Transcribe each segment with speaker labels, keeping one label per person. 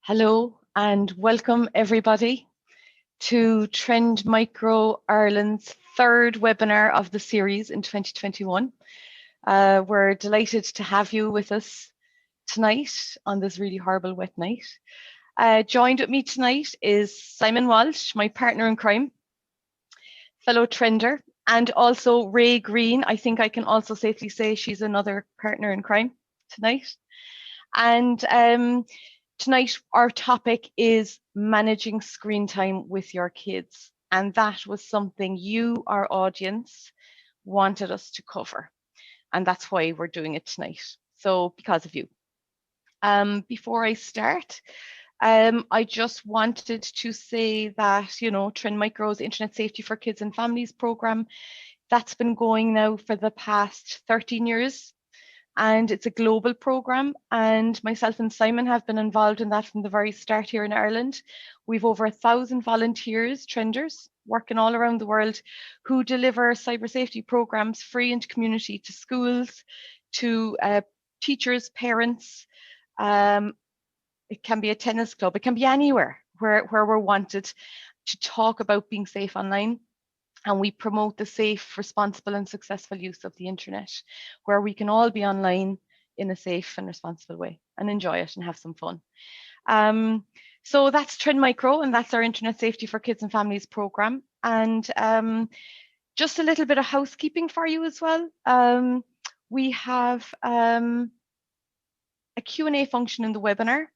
Speaker 1: Hello and welcome everybody to Trend Micro Ireland's third webinar of the series in 2021. We're delighted to have you with us tonight on this really horrible wet night. Joined with me tonight is Simon Walsh, my partner in crime, fellow trender, and also Ray Green. I think I can also safely say she's another partner in crime tonight. And tonight, our topic is managing screen time with your kids. And that was something you, our audience, wanted us to cover. And that's why we're doing it tonight. So because of you. Before I start, I just wanted to say that, Trend Micro's Internet Safety for Kids and Families program, that's been going now for the past 13 years. And it's a global program, and myself and Simon have been involved in that from the very start here in Ireland. We've over 1,000 volunteers, trenders, working all around the world who deliver cyber safety programs free into community to schools, to teachers, parents. It can be a tennis club, it can be anywhere where we're wanted to talk about being safe online. And we promote the safe, responsible and successful use of the internet, where we can all be online in a safe and responsible way and enjoy it and have some fun. So that's Trend Micro, and that's our Internet Safety for Kids and Families program. And just a little bit of housekeeping for you as well. We have a Q&A function in the webinar.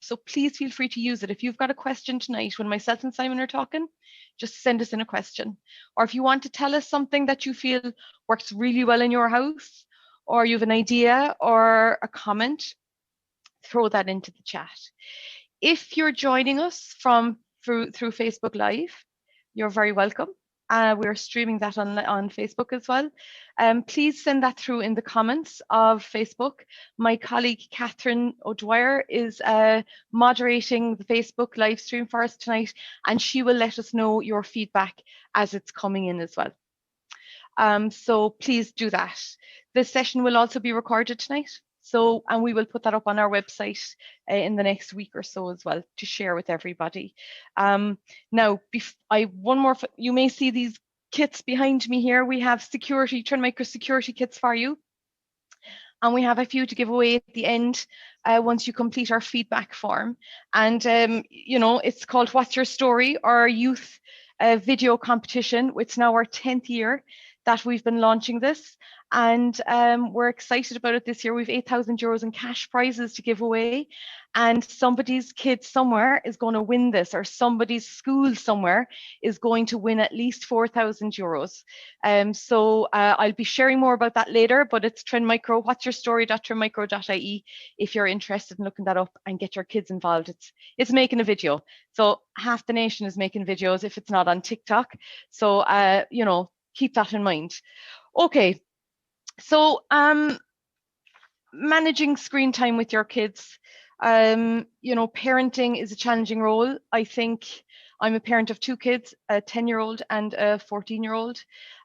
Speaker 1: So please feel free to use it. If you've got a question tonight when myself and Simon are talking, just send us in a question. Or if you want to tell us something that you feel works really well in your house, or you have an idea or a comment, throw that into the chat. If you're joining us through Facebook Live, you're very welcome. We're streaming that on Facebook as well. Please send that through in the comments of Facebook. My colleague Catherine O'Dwyer is moderating the Facebook live stream for us tonight, and she will let us know your feedback as it's coming in as well. So please do that. This session will also be recorded tonight. And we will put that up on our website in the next week or so as well to share with everybody. Now, one more. You may see these kits behind me here. We have Trend Micro security kits for you, and we have a few to give away at the end once you complete our feedback form. And it's called "What's Your Story?" our youth video competition. It's now our 10th year that we've been launching this, and we're excited about it this year. We've 8,000 euros in cash prizes to give away, and somebody's kid somewhere is going to win this, or somebody's school somewhere is going to win at least 4,000 euros. So I'll be sharing more about that later, but it's Trend Micro, what's your story.trendmicro.ie if you're interested in looking that up and get your kids involved. It's making a video, so half the nation is making videos if it's not on TikTok. So keep that in mind. Okay, so managing screen time with your kids. Parenting is a challenging role. I think I'm a parent of two kids, a 10-year-old and a 14-year-old,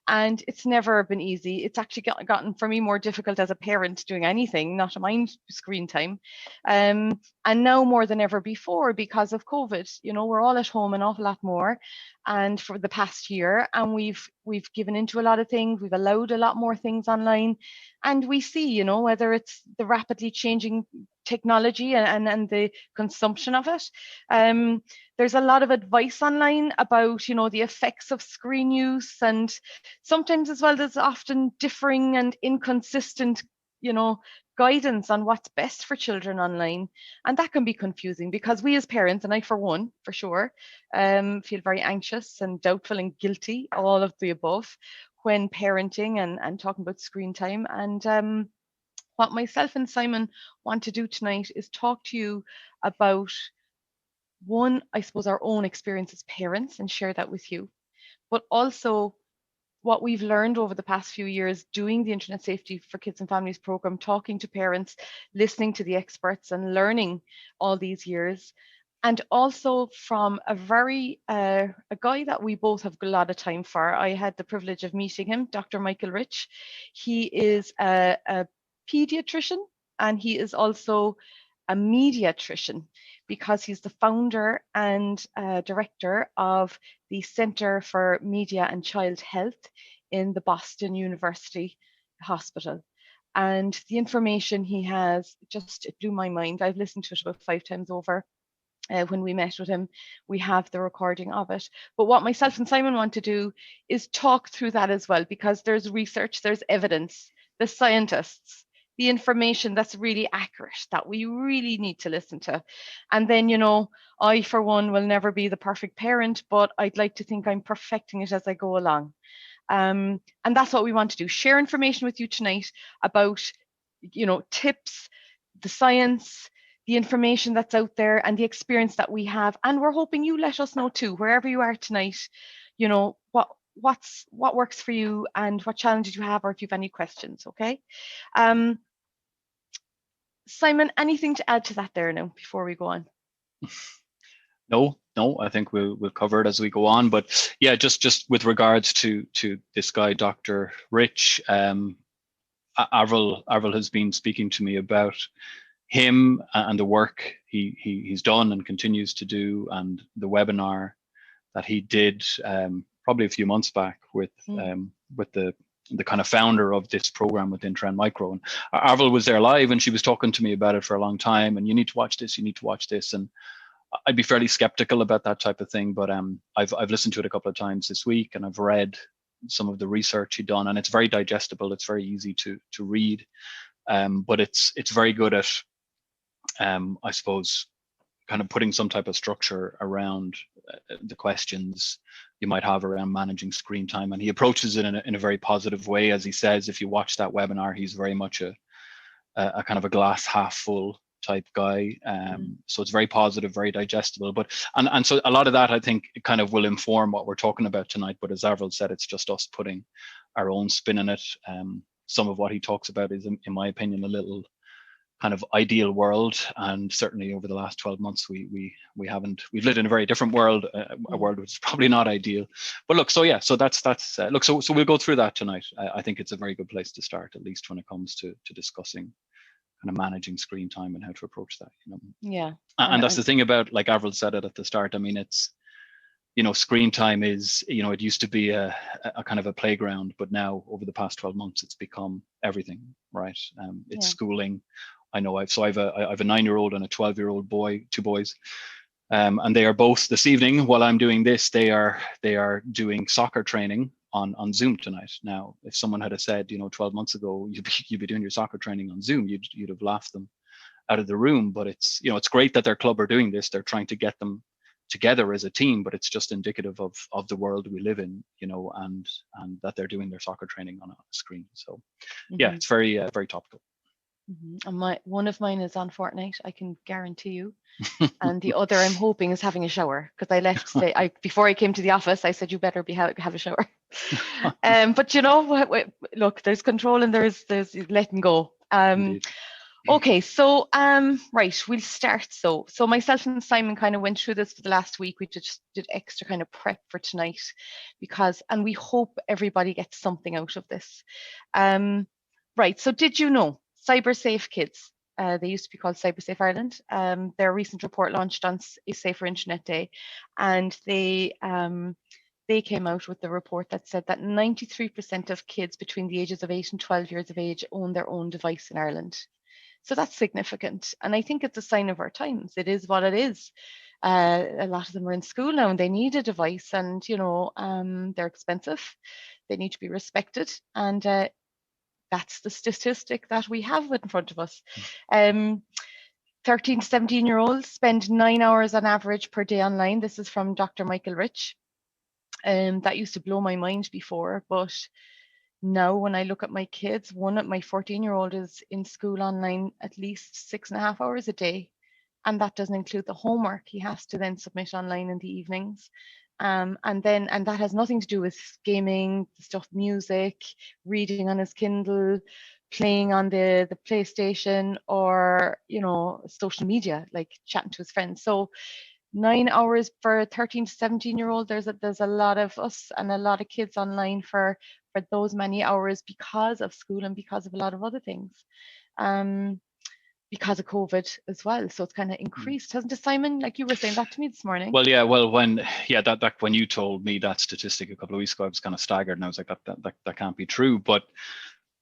Speaker 1: and it's never been easy. It's actually gotten for me more difficult as a parent doing anything, not to mind screen time. And now more than ever before because of COVID, we're all at home an awful lot more, and for the past year, and we've given into a lot of things. We've allowed a lot more things online, and we see, whether it's the rapidly changing technology and the consumption of it. There's a lot of advice online about, the effects of screen use, and sometimes as well there's often differing and inconsistent, guidance on what's best for children online. And that can be confusing because we as parents, and I for one, for sure, feel very anxious and doubtful and guilty, all of the above, when parenting and talking about screen time. And what myself and Simon want to do tonight is talk to you about one, I suppose, our own experience as parents and share that with you, but also what we've learned over the past few years doing the Internet Safety for Kids and Families program, talking to parents, listening to the experts and learning all these years. And also from a guy that we both have a lot of time for. I had the privilege of meeting him, Dr. Michael Rich. He is a pediatrician, and he is also a mediatrician, because he's the founder and director of the Center for Media and Child Health in the Boston University Hospital. And the information he has, just it blew my mind. I've listened to it about 5 times over. When we met with him, we have the recording of it. But what myself and Simon want to do is talk through that as well, because there's research, there's evidence, the scientists, the information that's really accurate that we really need to listen to. And then, you know, I, for one, will never be the perfect parent, but I'd like to think I'm perfecting it as I go along. And that's what we want to do, share information with you tonight about, you know, tips, the science, the information that's out there, and the experience that we have. And we're hoping you let us know too, wherever you are tonight, you know, what works for you and what challenges you have, or if you have any questions. Okay. Simon, anything to add to that there now before we go on?
Speaker 2: No, I think we'll cover it as we go on. But yeah, just with regards to this guy, Dr. Rich, Avril has been speaking to me about him and the work he's done and continues to do, and the webinar that he did probably a few months back with the kind of founder of this program within Trend Micro. And Avril was there live, and she was talking to me about it for a long time. And you need to watch this. You need to watch this. And I'd be fairly skeptical about that type of thing, but I've listened to it a couple of times this week, and I've read some of the research he'd done, and it's very digestible. It's very easy to read, but it's very good at I suppose kind of putting some type of structure around the questions you might have around managing screen time, and he approaches it in a very positive way. As he says, if you watch that webinar, he's very much a kind of a glass half full type guy. So it's very positive, very digestible. But and so a lot of that, I think, kind of will inform what we're talking about tonight. But as Avril said, it's just us putting our own spin in it. Some of what he talks about is, in my opinion, a little kind of ideal world, and certainly over the last 12 months we've lived in a very different world, a world which is probably not ideal. But look, so yeah, so that's look, so we'll go through that tonight. I think it's a very good place to start, at least when it comes to discussing kind of managing screen time and how to approach that, you know.
Speaker 1: Yeah.
Speaker 2: And that's the thing about, like Avril said it at the start, I mean, it's, you know, screen time is, you know, it used to be a kind of a playground, but now over the past 12 months it's become everything, right? It's schooling. I know I have a 9-year-old and a 12-year-old boy, 2 boys, and they are both, this evening while I'm doing this, they are doing soccer training on Zoom tonight. Now, if someone had said, you know, 12 months ago you'd be doing your soccer training on Zoom, you'd have laughed them out of the room. But it's, you know, it's great that their club are doing this. They're trying to get them together as a team, but it's just indicative of the world we live in, you know, and that they're doing their soccer training on a screen. So yeah, it's very very topical.
Speaker 1: And one of mine is on Fortnite, I can guarantee you. And the other, I'm hoping, is having a shower, because I left before I came to the office, I said, you better have a shower. But you know, look, there's control and there's letting go. Okay, so right, we'll start. So myself and Simon kind of went through this for the last week. We just did extra kind of prep for tonight, and we hope everybody gets something out of this. Right, so did you know Cyber Safe Kids? They used to be called Cyber Safe Ireland. Their recent report launched on a Safer Internet Day, and they came out with the report that said that 93% of kids between the ages of 8 and 12 years of age own their own device in Ireland. So that's significant. And I think it's a sign of our times. It is what it is. A lot of them are in school now and they need a device, and, you know, they're expensive. They need to be respected. And that's the statistic that we have in front of us. 13 to 17-year-olds spend 9 hours on average per day online. This is from Dr. Michael Rich. That used to blow my mind before, but now when I look at my kids, my 14-year-old is in school online at least 6.5 hours a day. And that doesn't include the homework he has to then submit online in the evenings. And that has nothing to do with gaming, stuff, music, reading on his Kindle, playing on the PlayStation, or, you know, social media, like chatting to his friends. So 9 hours for a 13 to 17-year-old, there's a lot of us and a lot of kids online for those many hours because of school and because of a lot of other things. because of COVID as well. So it's kind of increased, hasn't it, Simon? Like you were saying that to me this morning.
Speaker 2: Well, yeah, that when you told me that statistic a couple of weeks ago, I was kind of staggered, and I was like, that can't be true. But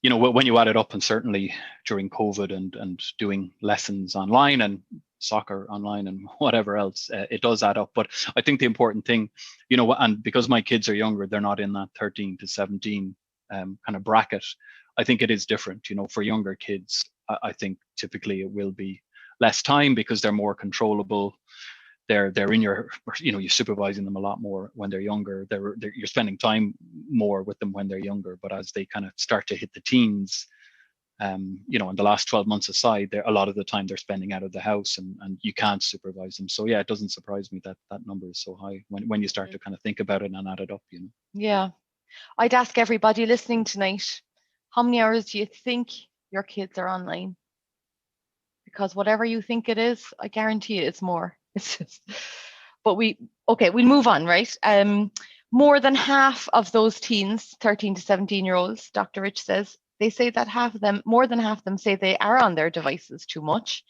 Speaker 2: when you add it up, and certainly during COVID and doing lessons online and soccer online and whatever else, it does add up. But I think the important thing, and because my kids are younger, they're not in that 13 to 17 kind of bracket. I think it is different. For younger kids, I think typically it will be less time because they're more controllable. They're in you're supervising them a lot more when they're younger. You're spending time more with them when they're younger. But as they kind of start to hit the teens, in the last 12 months aside, a lot of the time they're spending out of the house, and you can't supervise them. So yeah, it doesn't surprise me that that number is so high when you start to kind of think about it and add it up.
Speaker 1: Yeah, I'd ask everybody listening tonight, how many hours do you think your kids are online? Because whatever you think it is, I guarantee you it's more. It's just, but we'll move on, right? More than half of those teens, 13 to 17-year-olds, Dr. Rich says, they say that more than half of them say they are on their devices too much.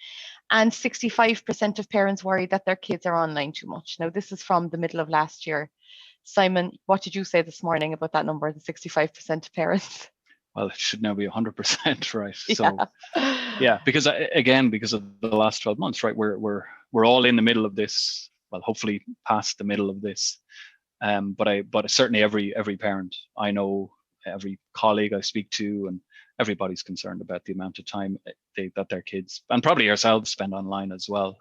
Speaker 1: And 65% of parents worry that their kids are online too much. Now, this is from the middle of last year. Simon, what did you say this morning about that number, the 65% of parents?
Speaker 2: Well, it should now be 100%, right?
Speaker 1: Yeah.
Speaker 2: So yeah, because of the last 12 months, right? We're all in the middle of this. Well, hopefully past the middle of this. But certainly every parent I know, every colleague I speak to, and everybody's concerned about the amount of time that their kids, and probably ourselves, spend online as well.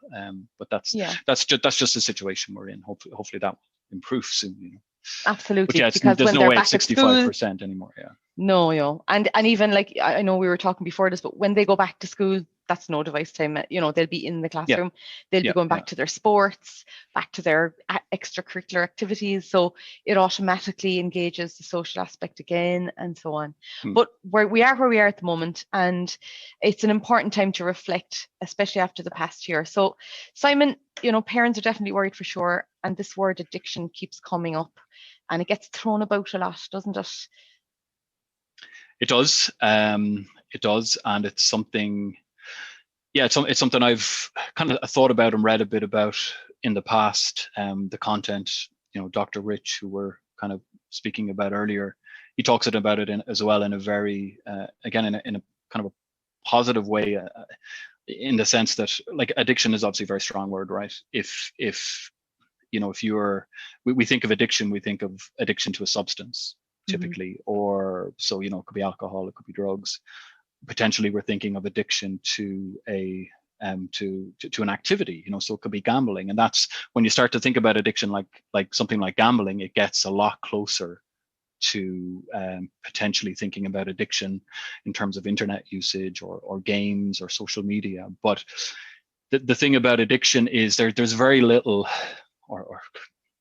Speaker 2: But that's just the situation we're in. Hopefully that will improve soon.
Speaker 1: Absolutely.
Speaker 2: But yeah,
Speaker 1: because
Speaker 2: there's
Speaker 1: when
Speaker 2: no
Speaker 1: they're
Speaker 2: way
Speaker 1: back
Speaker 2: it's
Speaker 1: at school,
Speaker 2: 65% anymore. Yeah.
Speaker 1: No. And even like, I know we were talking before this, but when they go back to school, that's no device time. They'll be in the classroom. They'll be going back to their sports, back to their extracurricular activities. So it automatically engages the social aspect again, and so on. But where we are at the moment, and it's an important time to reflect, especially after the past year. So Simon, parents are definitely worried for sure. And this word addiction keeps coming up, and it gets thrown about a lot, doesn't it?
Speaker 2: It does. It does, and it's something. Yeah, it's something I've kind of thought about and read a bit about in the past. The content, Dr. Rich, who we're kind of speaking about earlier, he talks about it as well in a very, again, in a kind of a positive way, in the sense that, like, addiction is obviously a very strong word, right? If we think of addiction, we think of addiction to a substance typically, or so, it could be alcohol, it could be drugs. Potentially we're thinking of addiction to to an activity, so it could be gambling. And that's when you start to think about addiction, like something like gambling, it gets a lot closer to potentially thinking about addiction in terms of internet usage or games or social media. But the thing about addiction is there's very little, or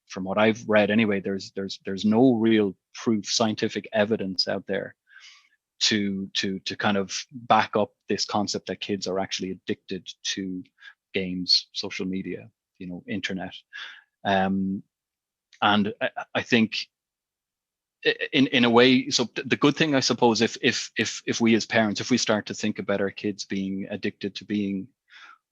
Speaker 2: from what I've read anyway, there's no real proof, scientific evidence out there to kind of back up this concept that kids are actually addicted to games, social media, internet. And I think in a way, so the good thing, I suppose, if we as parents, if we start to think about our kids being addicted to being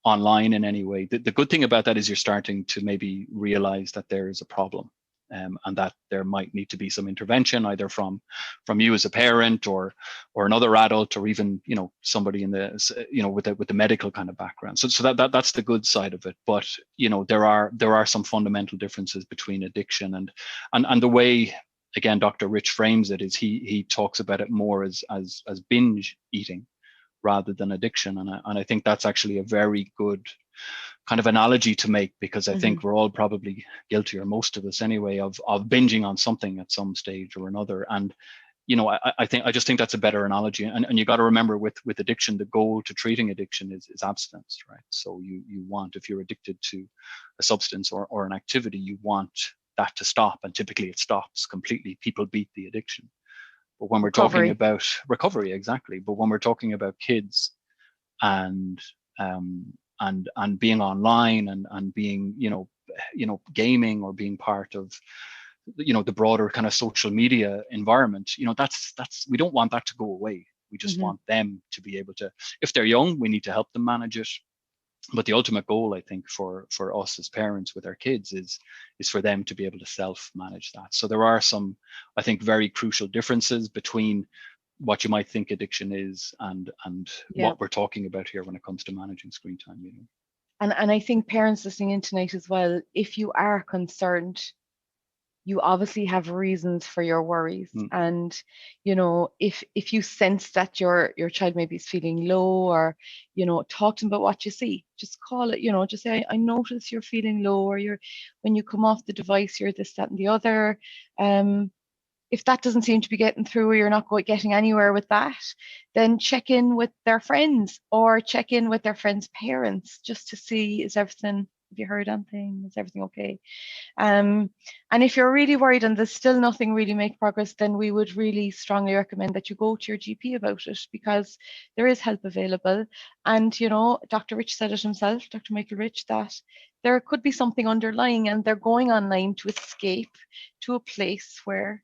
Speaker 2: online in any way, the good thing about that is you're starting to maybe realize that there is a problem. And that there might need to be some intervention, either from you as a parent or another adult, or even somebody in the with the medical kind of background. So that's the good side of it. But there are some fundamental differences between addiction and the way, again, Dr. Rich frames it is he talks about it more as binge eating rather than addiction, and I think that's actually a very good kind of analogy to make, because I think we're all probably guilty, or most of us anyway, of binging on something at some stage or another. And I just think that's a better analogy. And you got to remember, with addiction, the goal to treating addiction is abstinence, right? So you want, if you're addicted to a substance or an activity, you want that to stop, and typically it stops completely. People beat the addiction. But when we're talking about recovery, exactly. But when we're talking about kids and being online and being, gaming, or being part of, the broader kind of social media environment, that's we don't want that to go away. We just want them to be able to, if they're young, we need to help them manage it. But the ultimate goal, I think, for us as parents with our kids is for them to be able to self-manage that. So there are some, I think, very crucial differences between what you might think addiction is and what we're talking about here when it comes to managing screen time. You know.
Speaker 1: And I think parents listening in tonight as well, if you are concerned, you obviously have reasons for your worries. And, you know, if you sense that your child maybe is feeling low, or, you know, talk to them about what you see. Just call it, you know, just say, I notice you're feeling low, or when you come off the device, you're this, that, and the other. If that doesn't seem to be getting through, or you're not getting anywhere with that, then check in with their friends, or check in with their friends' parents, just to see, is everything, have you heard anything? Is everything okay? And if you're really worried and there's still nothing really make progress, then we would really strongly recommend that you go to your GP about it, because there is help available. And, you know, Dr. Rich said it himself, Dr. Michael Rich, that there could be something underlying, and they're going online to escape to a place where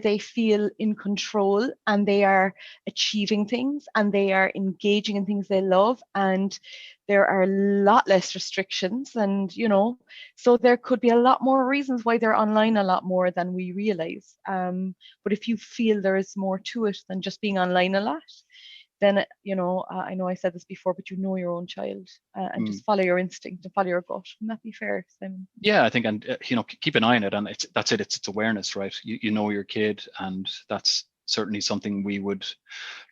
Speaker 1: they feel in control, and they are achieving things, and they are engaging in things they love, and there are a lot less restrictions, and, you know, so there could be a lot more reasons why they're online a lot more than we realize. But if you feel there is more to it than just being online a lot, then, you know, I know I said this before, but you know your own child, and just follow your instinct and follow your gut. Wouldn't that be fair, Simon?
Speaker 2: Yeah, I think, and you know, keep an eye on it, and it's awareness, right? You know your kid, and that's certainly something we would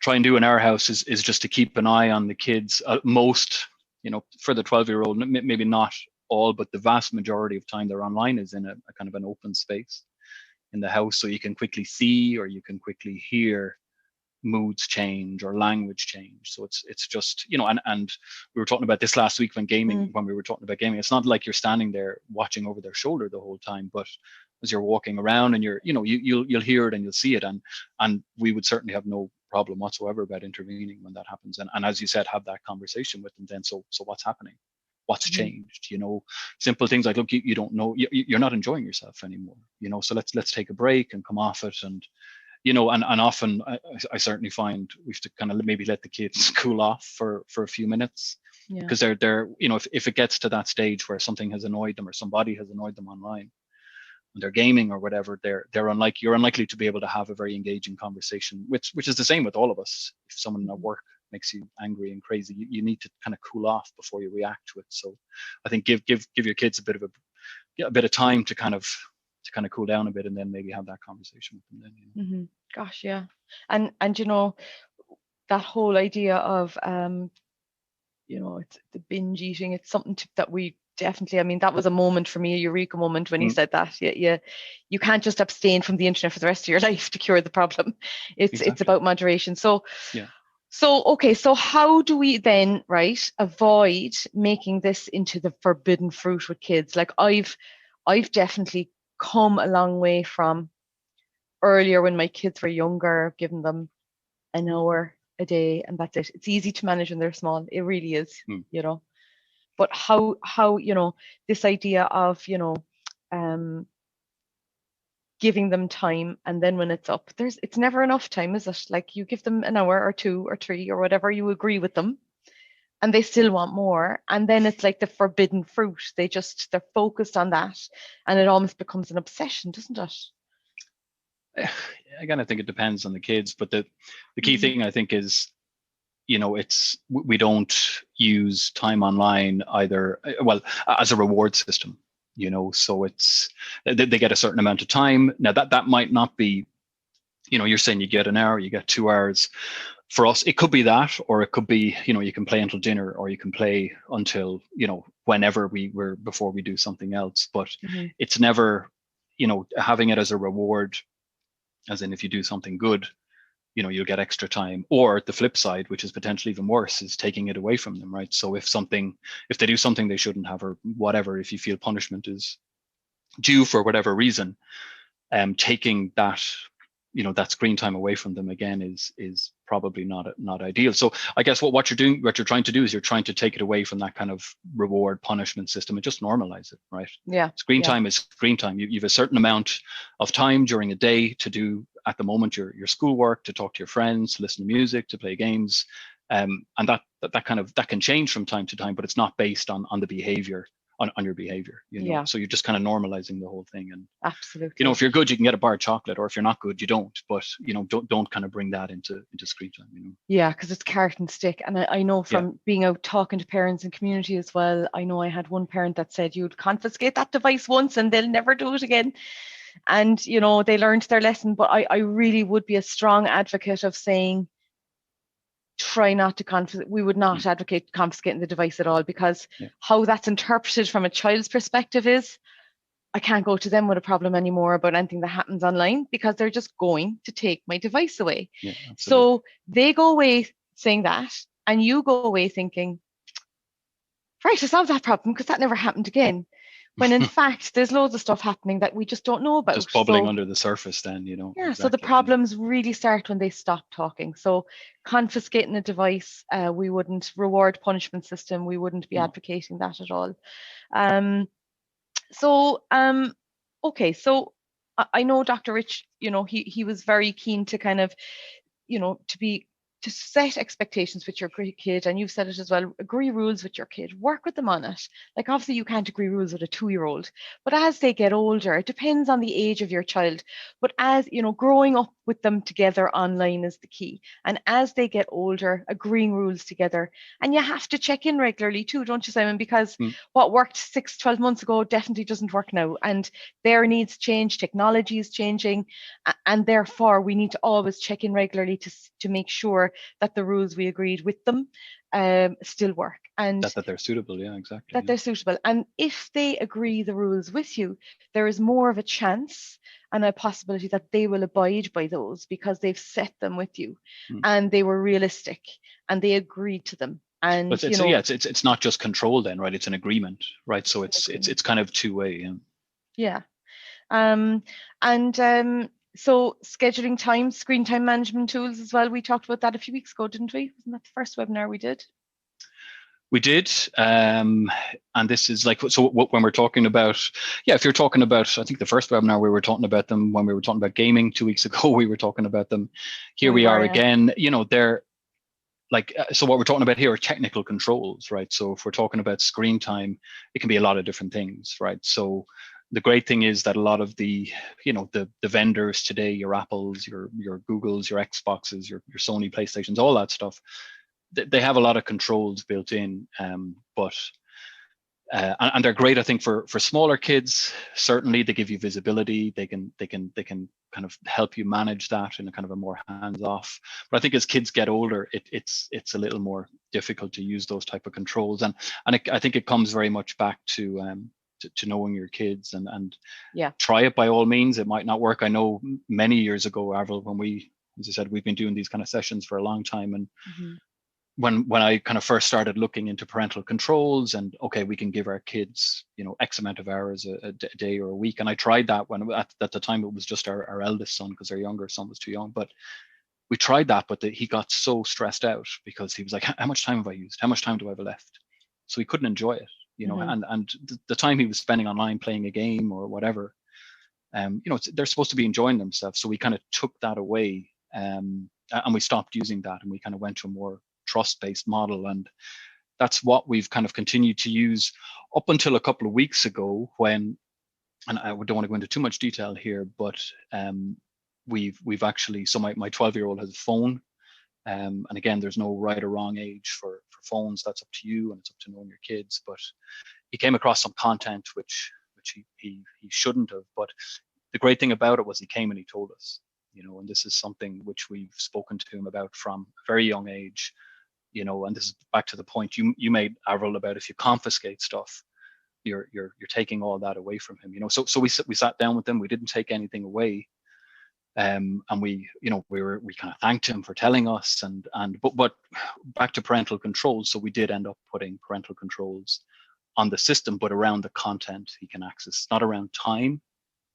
Speaker 2: try and do in our house is just to keep an eye on the kids. Most, you know, for the 12-year-old, maybe not all, but the vast majority of time they're online is in a kind of an open space in the house, so you can quickly see, or you can quickly hear moods change or language change. So it's just, you know, and we were talking about this last week when we were talking about gaming. It's not like you're standing there watching over their shoulder the whole time, but as you're walking around, and you'll hear it and you'll see it, and we would certainly have no problem whatsoever about intervening when that happens, and as you said, have that conversation with them then. So what's happening? What's changed? You know, simple things like, look, you don't know, you're not enjoying yourself anymore, you know, so let's take a break and come off it. And you know, and often I certainly find we have to kind of maybe let the kids cool off for a few minutes, because they're you know, if it gets to that stage where something has annoyed them, or somebody has annoyed them online when they're gaming or whatever, you're unlikely to be able to have a very engaging conversation, which is the same with all of us. If someone at work makes you angry and crazy, you need to kind of cool off before you react to it. So I think give your kids a bit of time to kind of cool down a bit, and then maybe have that conversation with them then. You know?
Speaker 1: Gosh, yeah. And you know, that whole idea of you know, it's the binge eating, it's something that we definitely, I mean, that was a moment for me, a eureka moment when he said that. You can't just abstain from the internet for the rest of your life to cure the problem. It's about moderation. So
Speaker 2: yeah.
Speaker 1: So, okay, so how do we then, right, avoid making this into the forbidden fruit with kids? Like I've definitely come a long way from earlier when my kids were younger, giving them an hour a day and that's it. It's easy to manage when they're small. It really is, you know. But how, you know, this idea of, you know, giving them time, and then when it's up, it's never enough time, is it? Like you give them an hour or 2 or 3 or whatever, you agree with them, and they still want more, and then it's like the forbidden fruit. They're focused on that, and it almost becomes an obsession, doesn't it?
Speaker 2: Again, I think it depends on the kids, but the key thing I think is, you know, we don't use time online either, well, as a reward system, you know, so they get a certain amount of time. Now that might not be, you know, you're saying you get an hour, you get 2 hours. For us, it could be that, or it could be, you know, you can play until dinner, or you can play until, you know, whenever before we do something else. But it's never, you know, having it as a reward, as in if you do something good, you know, you'll get extra time. Or the flip side, which is potentially even worse, is taking it away from them, right? So if they do something they shouldn't have, or whatever, if you feel punishment is due for whatever reason, taking that that screen time away from them again is probably not ideal. So I guess what you're trying to do is you're trying to take it away from that kind of reward punishment system and just normalize it, right?
Speaker 1: Yeah.
Speaker 2: Screen time is screen time. You have a certain amount of time during a day to do at the moment your schoolwork, to talk to your friends, to listen to music, to play games, and that can change from time to time, but it's not based on the behavior. On your behavior, so you're just kind of normalizing the whole thing. And
Speaker 1: absolutely,
Speaker 2: if you're good, you can get a bar of chocolate, or if you're not good, you don't. But don't kind of bring that into screen time.
Speaker 1: Yeah, because it's carrot and stick. And I know from being out talking to parents and community as well, I know I had one parent that said you'd confiscate that device once and they'll never do it again. And they learned their lesson. But I really would be a strong advocate of saying, try not to confiscate. We would not advocate confiscating the device at all, because how that's interpreted from a child's perspective is, I can't go to them with a problem anymore about anything that happens online, because they're just going to take my device away.
Speaker 2: Yeah,
Speaker 1: so they go away saying that, and you go away thinking, right, I solved that problem because that never happened again. When in fact, there's loads of stuff happening that we just don't know about.
Speaker 2: Just bubbling under the surface then,
Speaker 1: Yeah,
Speaker 2: exactly.
Speaker 1: So the problems really start when they stop talking. So confiscating a device, we wouldn't. Reward punishment system, we wouldn't be advocating that at all. Okay, so I know Dr. Rich, he was very keen to kind of, to set expectations with your kid, and you've said it as well, agree rules with your kid, work with them on it. Like, obviously you can't agree rules with a 2-year-old, but as they get older, it depends on the age of your child, but as growing up with them together online is the key. And as they get older, agreeing rules together, and you have to check in regularly too, don't you, Simon? Because what worked 6-12 months ago definitely doesn't work now, and their needs change, technology is changing, and therefore we need to always check in regularly to make sure that the rules we agreed with them still work, and
Speaker 2: that they're suitable. Yeah, exactly.
Speaker 1: That they're suitable. And if they agree the rules with you, there is more of a chance and a possibility that they will abide by those, because they've set them with you and they were realistic and they agreed to them. And
Speaker 2: it's not just control then, right? It's an agreement, right? So it's kind of two-way.
Speaker 1: So scheduling time, screen time management tools as well. We talked about that a few weeks ago, didn't we? Wasn't that the first webinar we did?
Speaker 2: We did. And this is like, so when we're talking about, if you're talking about, I think the first webinar we were talking about them when we were talking about gaming 2 weeks ago, we were talking about them. Here we are again, they're like, so what we're talking about here are technical controls, right? So if we're talking about screen time, it can be a lot of different things, right? So the great thing is that a lot of the vendors today, your Apples, your Googles, your Xboxes, your Sony PlayStations, all that stuff, they have a lot of controls built in, and they're great, I think, for smaller kids. Certainly, they give you visibility. They can kind of help you manage that in a kind of a more hands-off. But I think as kids get older, it's a little more difficult to use those type of controls, and I think it comes very much back to knowing your kids and try it by all means. It might not work. I know many years ago, Avril, when we, as I said, we've been doing these kind of sessions for a long time, and when I kind of first started looking into parental controls and we can give our kids X amount of hours a day or a week, and I tried that when at the time it was just our eldest son, because our younger son was too young, but we tried that, but he got so stressed out because he was like, how much time have I used? How much time do I have left? So he couldn't enjoy it, and the time he was spending online playing a game or whatever, they're supposed to be enjoying themselves. So we kind of took that away, and we stopped using that, and we kind of went to a more trust-based model, and that's what we've kind of continued to use up until a couple of weeks ago, when, and I don't want to go into too much detail here, but we've actually, so my 12-year-old has a phone, and again, there's no right or wrong age for phones. That's up to you, and it's up to knowing your kids. But he came across some content which he shouldn't have, but the great thing about it was he came and he told us, and this is something which we've spoken to him about from a very young age, and this is back to the point you made, Avril, about if you confiscate stuff, you're taking all that away from him, so we sat down with him. We didn't take anything away, and we kind of thanked him for telling us, but back to parental controls. So we did end up putting parental controls on the system, but around the content he can access, not around time.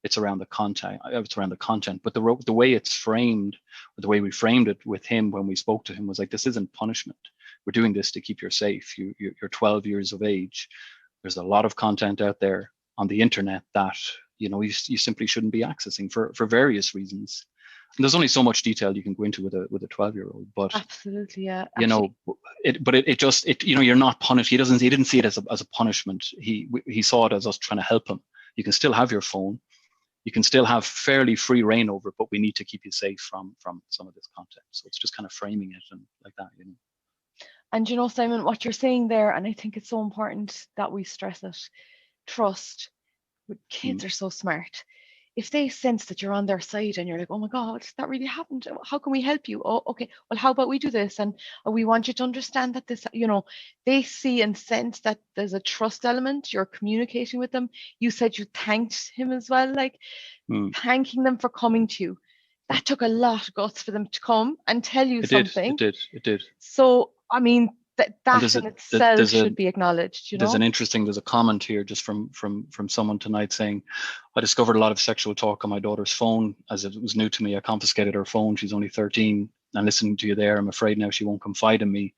Speaker 2: It's around the content. It's around the content. But the way it's framed, or the way we framed it with him when we spoke to him, was like, this isn't punishment. We're doing this to keep you safe. You're 12 years of age. There's a lot of content out there on the internet that you simply shouldn't be accessing for various reasons. And there's only so much detail you can go into with a 12-year-old. But
Speaker 1: absolutely, yeah.
Speaker 2: you're not punished. He didn't see it as a punishment. He saw it as us trying to help him. You can still have your phone. You can still have fairly free reign over it, but we need to keep you safe from some of this content. So it's just kind of framing it and like that.
Speaker 1: And Simon, what you're saying there, and I think it's so important that we stress it, trust. Kids are so smart. If they sense that you're on their side and you're like, oh my God, that really happened. How can we help you? Oh, okay. Well, how about we do this? And we want you to understand that this, they see and sense that there's a trust element. You're communicating with them. You said you thanked him as well, thanking them for coming to you. That took a lot of guts for them to come and tell you something.
Speaker 2: It did.
Speaker 1: So, I mean, that in itself should be acknowledged.
Speaker 2: There's a comment here just from someone tonight saying, I discovered a lot of sexual talk on my daughter's phone as it was new to me. I confiscated her phone. She's only 13. And listening to you there, I'm afraid now she won't confide in me.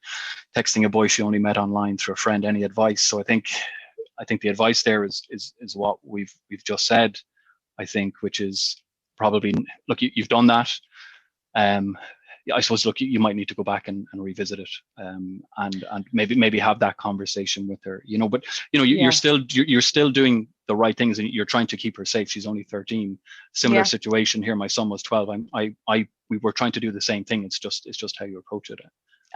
Speaker 2: Texting a boy she only met online through a friend. Any advice? So I think the advice there is what we've just said, I think, which is probably, look, you've done that. I suppose, look, you might need to go back and revisit it, and maybe have that conversation with her, but you're still doing the right things, and you're trying to keep her safe. She's only 13. Similar situation here. My son was 12. We were trying to do the same thing. It's just how you approach it.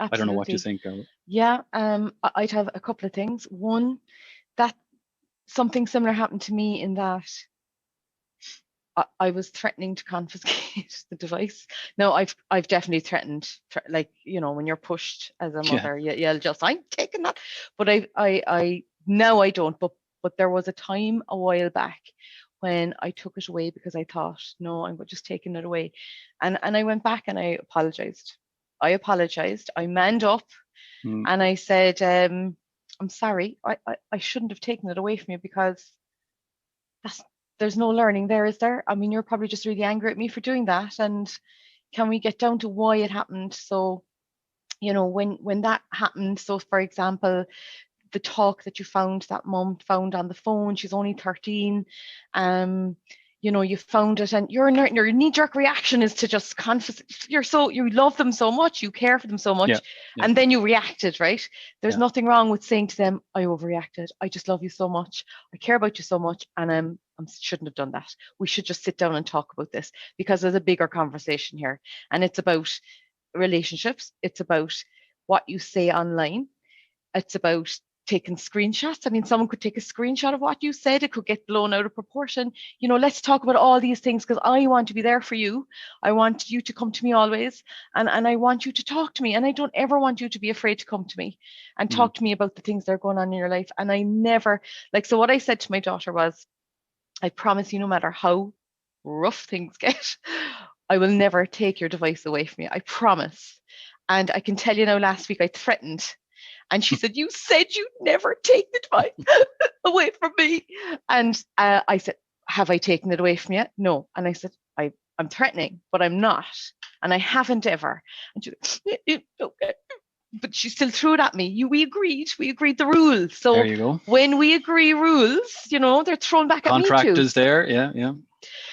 Speaker 2: Absolutely. I don't know what you think.
Speaker 1: Yeah, I'd have a couple of things. One, that something similar happened to me in that I was threatening to confiscate the device. No, I've definitely threatened, when you're pushed as a mother, you'll just, I'm taking that. But I now I don't. But there was a time a while back when I took it away because I thought, no, I'm just taking it away, and I went back and I apologized. I manned up, and I said, I'm sorry. I shouldn't have taken it away from you, because there's no learning there, is there? I mean, you're probably just really angry at me for doing that. And can we get down to why it happened? So, when that happened, so for example, the talk that that mom found on the phone, she's only 13, you found it, and your knee-jerk reaction is to just you love them so much, you care for them so much, and then you reacted, right? There's nothing wrong with saying to them, I overreacted. I just love you so much. I care about you so much, and I shouldn't have done that. We should just sit down and talk about this, because there's a bigger conversation here, and it's about relationships. It's about what you say online. It's about taking screenshots. I mean, someone could take a screenshot of what you said. It could get blown out of proportion. Let's talk about all these things, because I want to be there for you. I want you to come to me always. And I want you to talk to me. And I don't ever want you to be afraid to come to me and talk to me about the things that are going on in your life. And I never, so what I said to my daughter was, I promise you, no matter how rough things get, I will never take your device away from you. I promise. And I can tell you now, last week I threatened. And she said, you said you'd never take the device away from me. And I said, have I taken it away from you? No. And I said, I'm threatening, but I'm not. And I haven't ever. And she said, okay. But she still threw it at me. We agreed the rules. So
Speaker 2: there you go.
Speaker 1: When we agree rules, they're thrown back at me too.
Speaker 2: Contract is there, yeah.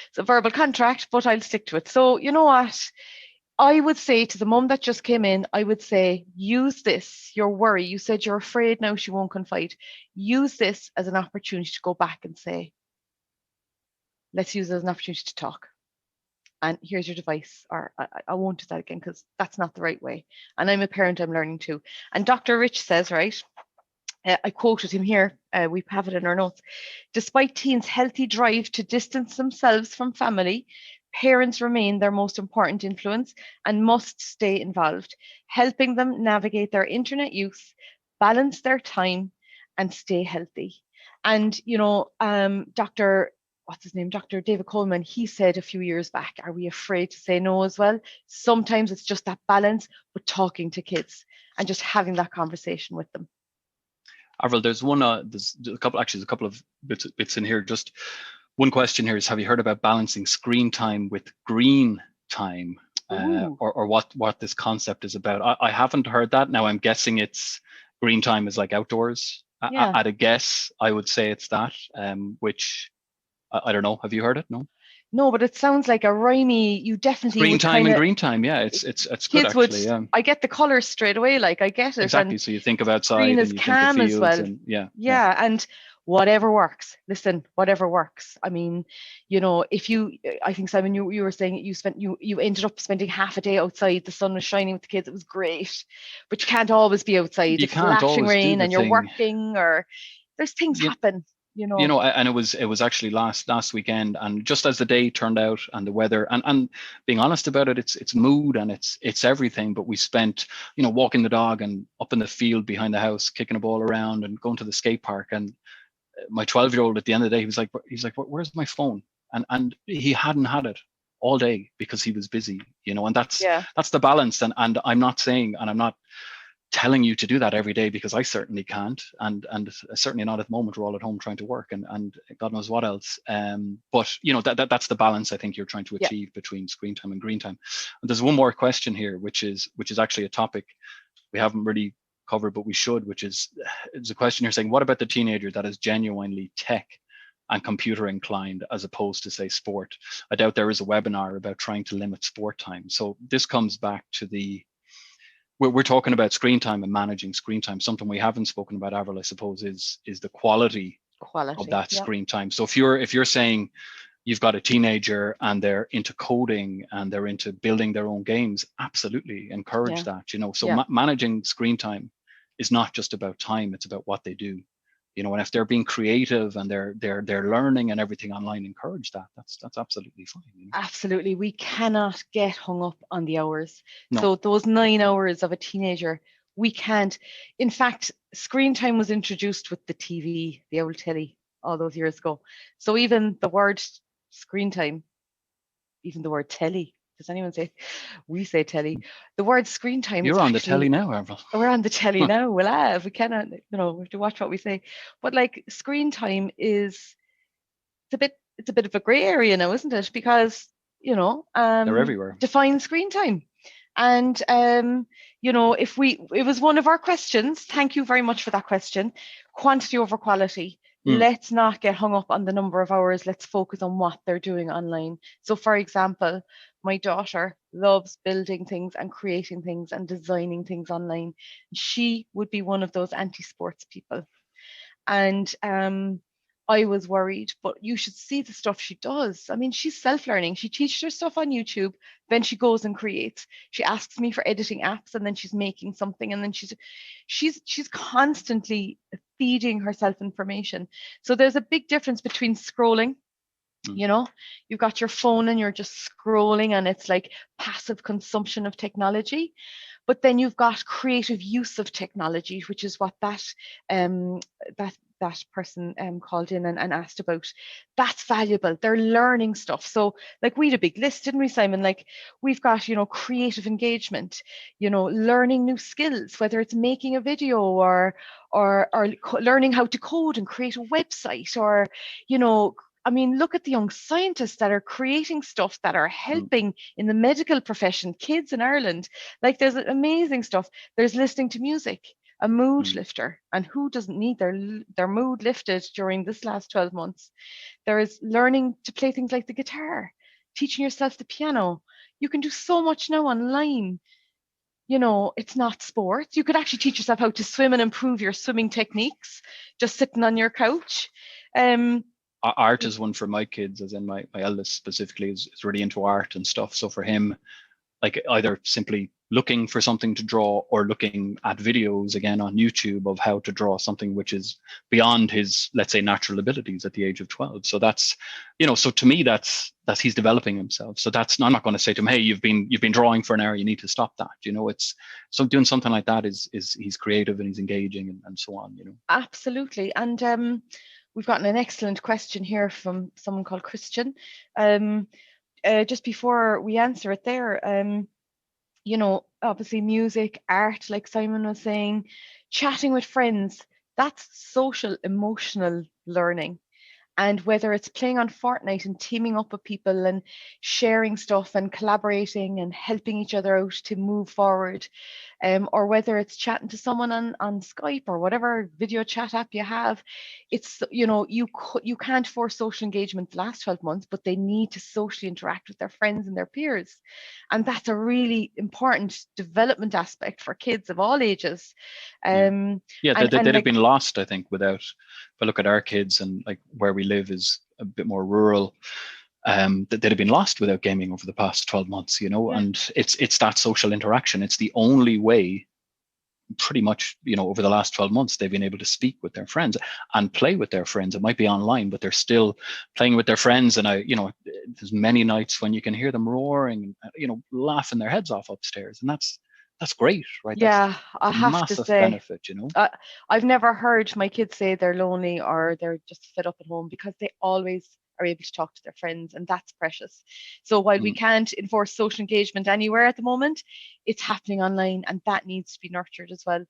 Speaker 1: It's a verbal contract, but I'll stick to it. So you know what? I would say to the mum that just came in, I would say, use this, your worry. You said you're afraid now she won't confide. Use this as an opportunity to go back and say, let's use it as an opportunity to talk. And here's your device. Or I won't do that again, because that's not the right way. And I'm a parent, I'm learning too. And Dr. Rich says, right, I quoted him here, we have it in our notes. Despite teens' healthy drive to distance themselves from family, parents remain their most important influence and must stay involved, helping them navigate their internet use, balance their time, and stay healthy. And, Dr. David Coleman, he said a few years back, are we afraid to say no as well? Sometimes it's just that balance, but talking to kids and just having that conversation with them.
Speaker 2: Avril, there's a couple of bits in here. Just One question here is, have you heard about balancing screen time with green time? Or what this concept is about? I haven't heard that. Now I'm guessing it's green time is like outdoors.
Speaker 1: Yeah.
Speaker 2: At a guess, I would say it's that, which I don't know. Have you heard it? No.
Speaker 1: No, but it sounds like a rhymey. You definitely
Speaker 2: Screen
Speaker 1: would
Speaker 2: time
Speaker 1: kind
Speaker 2: and
Speaker 1: of,
Speaker 2: green time. Yeah, it's good
Speaker 1: kids would,
Speaker 2: actually. Yeah,
Speaker 1: I get the colors straight away, like I get it.
Speaker 2: exactly.
Speaker 1: And
Speaker 2: So you think of
Speaker 1: green
Speaker 2: outside and
Speaker 1: is
Speaker 2: you think of
Speaker 1: calm as
Speaker 2: fields
Speaker 1: well.
Speaker 2: and yeah.
Speaker 1: Yeah, and whatever works. Listen, whatever works. I mean, if you, I think Simon, you were saying you ended up spending half a day outside. The sun was shining with the kids. It was great, but you can't always be outside.
Speaker 2: You
Speaker 1: If it's
Speaker 2: can't
Speaker 1: lashing
Speaker 2: always do
Speaker 1: rain
Speaker 2: the
Speaker 1: and you're
Speaker 2: thing.
Speaker 1: working, or there's things happen.
Speaker 2: And it was actually last weekend, and just as the day turned out and the weather, and being honest about it, it's mood and it's everything. But we spent, walking the dog and up in the field behind the house, kicking a ball around and going to the skate park. And my 12-year-old at the end of the day, he's like, "Where's my phone?" And he hadn't had it all day because he was busy, and that's the balance. And I'm not saying, and I'm not telling you to do that every day, because I certainly can't, and certainly not at the moment. We're all at home trying to work and God knows what else. But that's the balance I think you're trying to achieve between screen time and green time. And there's one more question here, which is actually a topic we haven't really covered, but we should, which is, it's a question here saying, what about the teenager that is genuinely tech and computer inclined as opposed to, say, sport? I doubt there is a webinar about trying to limit sport time. So this comes back to we're talking about screen time and managing screen time. Something we haven't spoken about, Avril, I suppose, is the quality of that screen time. So if you're saying you've got a teenager and they're into coding and they're into building their own games, absolutely encourage that. So managing screen time is not just about time; it's about what they do. And if they're being creative and they're learning and everything online, encourage that. That's absolutely fine.
Speaker 1: Absolutely. We cannot get hung up on the hours.
Speaker 2: No.
Speaker 1: So those 9 hours of a teenager, we can't. In fact, screen time was introduced with the TV, the old telly, all those years ago. So even the word screen time, even the word telly, does anyone say? We say telly. The word screen time.
Speaker 2: You're on the telly now, Avril.
Speaker 1: We're on the telly now. We'll have. We cannot. We have to watch what we say. But like screen time is, it's a bit of a gray area now, isn't it? Because
Speaker 2: they're everywhere.
Speaker 1: Define screen time. And it was one of our questions. Thank you very much for that question. Quantity over quality. Let's not get hung up on the number of hours. Let's focus on what they're doing online. So, for example, my daughter loves building things and creating things and designing things online. She would be one of those anti-sports people. And I was worried, but you should see the stuff she does. I mean, she's self-learning. She teaches her stuff on YouTube, then she goes and creates. She asks me for editing apps, and then she's making something, and then she's constantly feeding herself information. So there's a big difference between scrolling. You've got your phone and you're just scrolling, and it's like passive consumption of technology. But then you've got creative use of technology, which is what that person called in and asked about. That's valuable. They're learning stuff. So like we had a big list, didn't we, Simon? Like we've got, creative engagement, learning new skills, whether it's making a video or learning how to code and create a website, or, I mean, look at the young scientists that are creating stuff that are helping in the medical profession, kids in Ireland. Like there's amazing stuff. There's listening to music, a mood lifter, and who doesn't need their mood lifted during this last 12 months? There is learning to play things like the guitar, teaching yourself the piano. You can do so much now online. It's not sports. You could actually teach yourself how to swim and improve your swimming techniques just sitting on your couch.
Speaker 2: Art is one for my kids, as in my eldest specifically is really into art and stuff. So for him, like either simply looking for something to draw or looking at videos again on YouTube of how to draw something which is beyond his, let's say, natural abilities at the age of 12. So that's, so to me, that's he's developing himself. So I'm not going to say to him, hey, you've been drawing for an hour, you need to stop that. It's so doing something like that is he's creative and he's engaging and so on.
Speaker 1: Absolutely. And we've gotten an excellent question here from someone called Christian. Just before we answer it there, obviously music, art, like Simon was saying, chatting with friends, that's social emotional learning. And whether it's playing on Fortnite and teaming up with people and sharing stuff and collaborating and helping each other out to move forward, or whether it's chatting to someone on Skype or whatever video chat app you have, it's, you can't force social engagement the last 12 months, but they need to socially interact with their friends and their peers. And that's a really important development aspect for kids of all ages.
Speaker 2: Yeah,
Speaker 1: and
Speaker 2: they'd have
Speaker 1: like,
Speaker 2: been lost, I think, without, if I look at our kids and like where we live is a bit more rural, that they'd have been lost without gaming over the past 12 months,
Speaker 1: yeah.
Speaker 2: and it's that social interaction. It's the only way, pretty much, over the last 12 months, they've been able to speak with their friends and play with their friends. It might be online, but they're still playing with their friends. And there's many nights when you can hear them roaring, laughing their heads off upstairs. And that's great, right?
Speaker 1: Yeah, I
Speaker 2: It's a
Speaker 1: have to
Speaker 2: massive
Speaker 1: say,
Speaker 2: benefit,
Speaker 1: I've never heard my kids say they're lonely or they're just fed up at home, because they always are able to talk to their friends, and that's precious. So while we
Speaker 2: Mm.
Speaker 1: can't enforce social engagement anywhere at the moment, it's happening online, and that needs to be nurtured as well.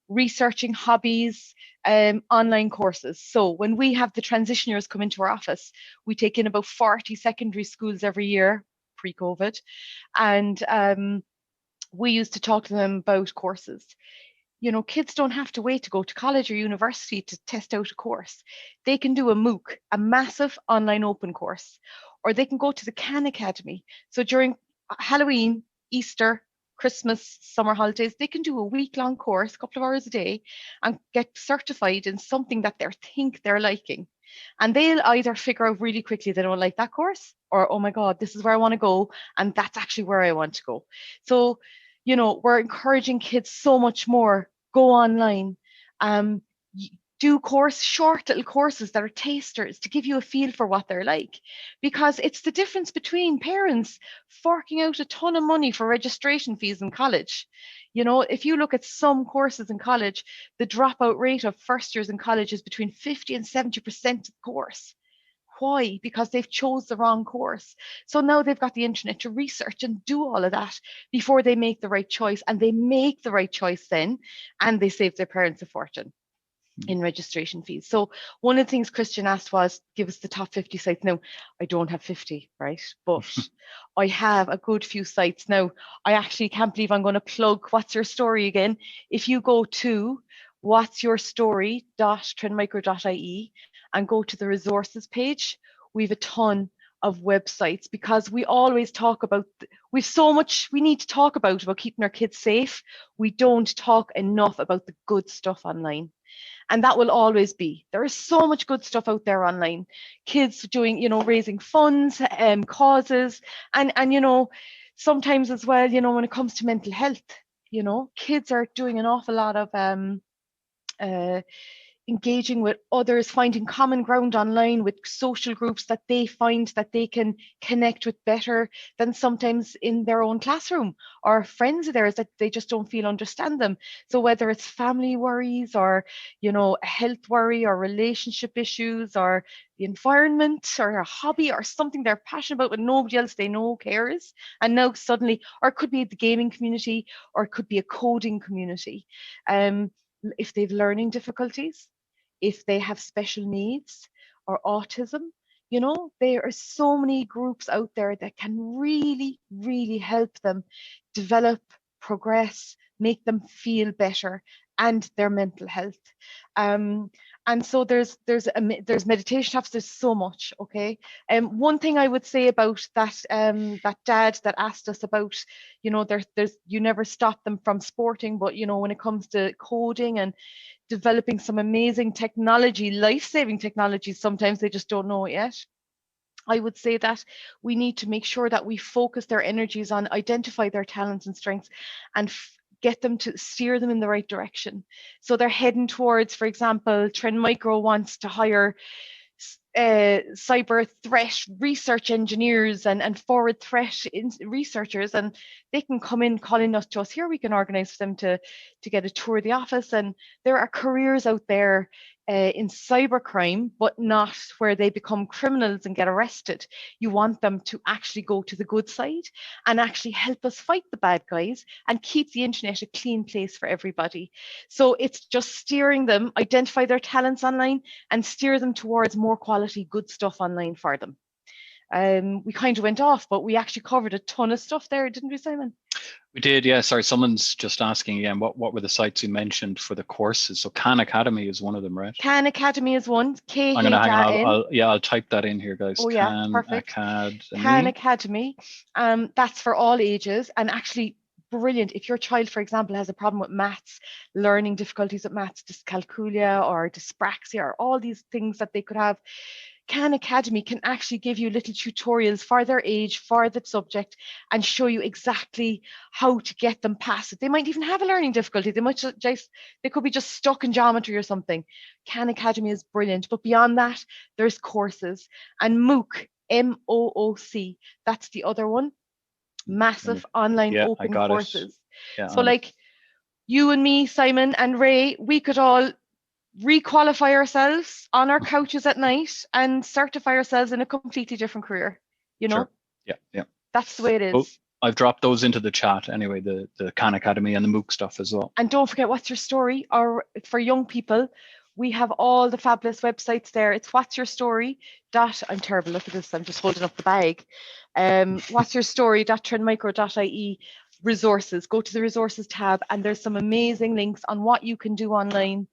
Speaker 1: Researching hobbies, online courses. So when we have the transition years come into our office, we take in about 40 secondary schools every year, pre-COVID, and we used to talk to them about courses. Kids don't have to wait to go to college or university to test out a course. They can do a MOOC, a massive online open course, or they can go to the Khan Academy. So during Halloween, Easter, Christmas, summer holidays, they can do a week-long course, a couple of hours a day, and get certified in something that they think they're liking. And they'll either figure out really quickly they don't like that course, or, oh my God, this is where I want to go, and that's actually where I want to go. So, we're encouraging kids so much more. Go online, do short little courses that are tasters to give you a feel for what they're like, because it's the difference between parents forking out a ton of money for registration fees in college. If you look at some courses in college, the dropout rate of first years in college is between 50 and 70% of the course. Why? Because they've chose the wrong course. So now they've got the internet to research and do all of that before they make the right choice. And they make the right choice then, and they save their parents a fortune in registration fees. So one of the things Christian asked was, give us the top 50 sites. Now, I don't have 50, right? But I have a good few sites. Now, I actually can't believe I'm going to plug What's Your Story again. If you go to what'syourstory.trendmicro.ie and go to the resources page, we have a ton of websites, because we always talk about, we've so much we need to talk about keeping our kids safe. We don't talk enough about the good stuff online. And that will always be. There is so much good stuff out there online. Kids doing, raising funds, causes, and sometimes as well, when it comes to mental health, kids are doing an awful lot of uh, engaging with others, finding common ground online with social groups that they find that they can connect with better than sometimes in their own classroom, or friends of theirs that they just don't feel understand them. So whether it's family worries, or a health worry, or relationship issues, or the environment, or a hobby, or something they're passionate about but nobody else they know cares, and now suddenly, or it could be the gaming community, or it could be a coding community, if they've learning difficulties, if they have special needs or autism. There are so many groups out there that can really, really help them develop, progress, make them feel better, and their mental health. And so there's meditation apps. There's so much. Okay. One thing I would say about that that dad that asked us about, there's you never stop them from sporting, but when it comes to coding and developing some amazing technology, life-saving technology, sometimes they just don't know it yet. I would say that we need to make sure that we focus their energies on identify their talents and strengths, and get them to steer them in the right direction. So they're heading towards, for example, Trend Micro wants to hire cyber threat research engineers and forward threat researchers, and they can come in calling us to us here. We can organize for them to get a tour of the office, and there are careers out there in cybercrime, but not where they become criminals and get arrested. You want them to actually go to the good side and actually help us fight the bad guys and keep the internet a clean place for everybody. So it's just steering them, identify their talents online and steer them towards more quality, good stuff online for them. We kind of went off, but we actually covered a ton of stuff there, didn't we, Simon?
Speaker 2: We did, yeah. Sorry, someone's just asking again, what were the sites you mentioned for the courses? So Khan Academy is one of them, right?
Speaker 1: Khan Academy is one.
Speaker 2: I'm gonna hang on. I'll type that in here, guys.
Speaker 1: Oh yeah, perfect.
Speaker 2: Academy.
Speaker 1: Khan Academy. That's for all ages and actually brilliant. If your child, for example, has a problem with maths, learning difficulties with maths, dyscalculia or dyspraxia, or all these things that they could have, Khan Academy can actually give you little tutorials for their age, for the subject, and show you exactly how to get them past it. They might even have a learning difficulty. They could be just stuck in geometry or something. Khan Academy is brilliant. But beyond that, there's courses. And MOOC, MOOC, that's the other one. Massive online open courses. Yeah, so like you and me, Simon and Ray, we could all requalify ourselves on our couches at night and certify ourselves in a completely different career, you know?
Speaker 2: Sure. Yeah.
Speaker 1: That's the way it is.
Speaker 2: Well, I've dropped those into the chat anyway, the Khan Academy and the MOOC stuff as well.
Speaker 1: And don't forget What's Your Story, or for young people, we have all the fabulous websites there. It's What's Your Story. I'm terrible, look at this, I'm just holding up the bag. What's Your Story.trendmicro.ie resources. Go to the resources tab and there's some amazing links on what you can do online.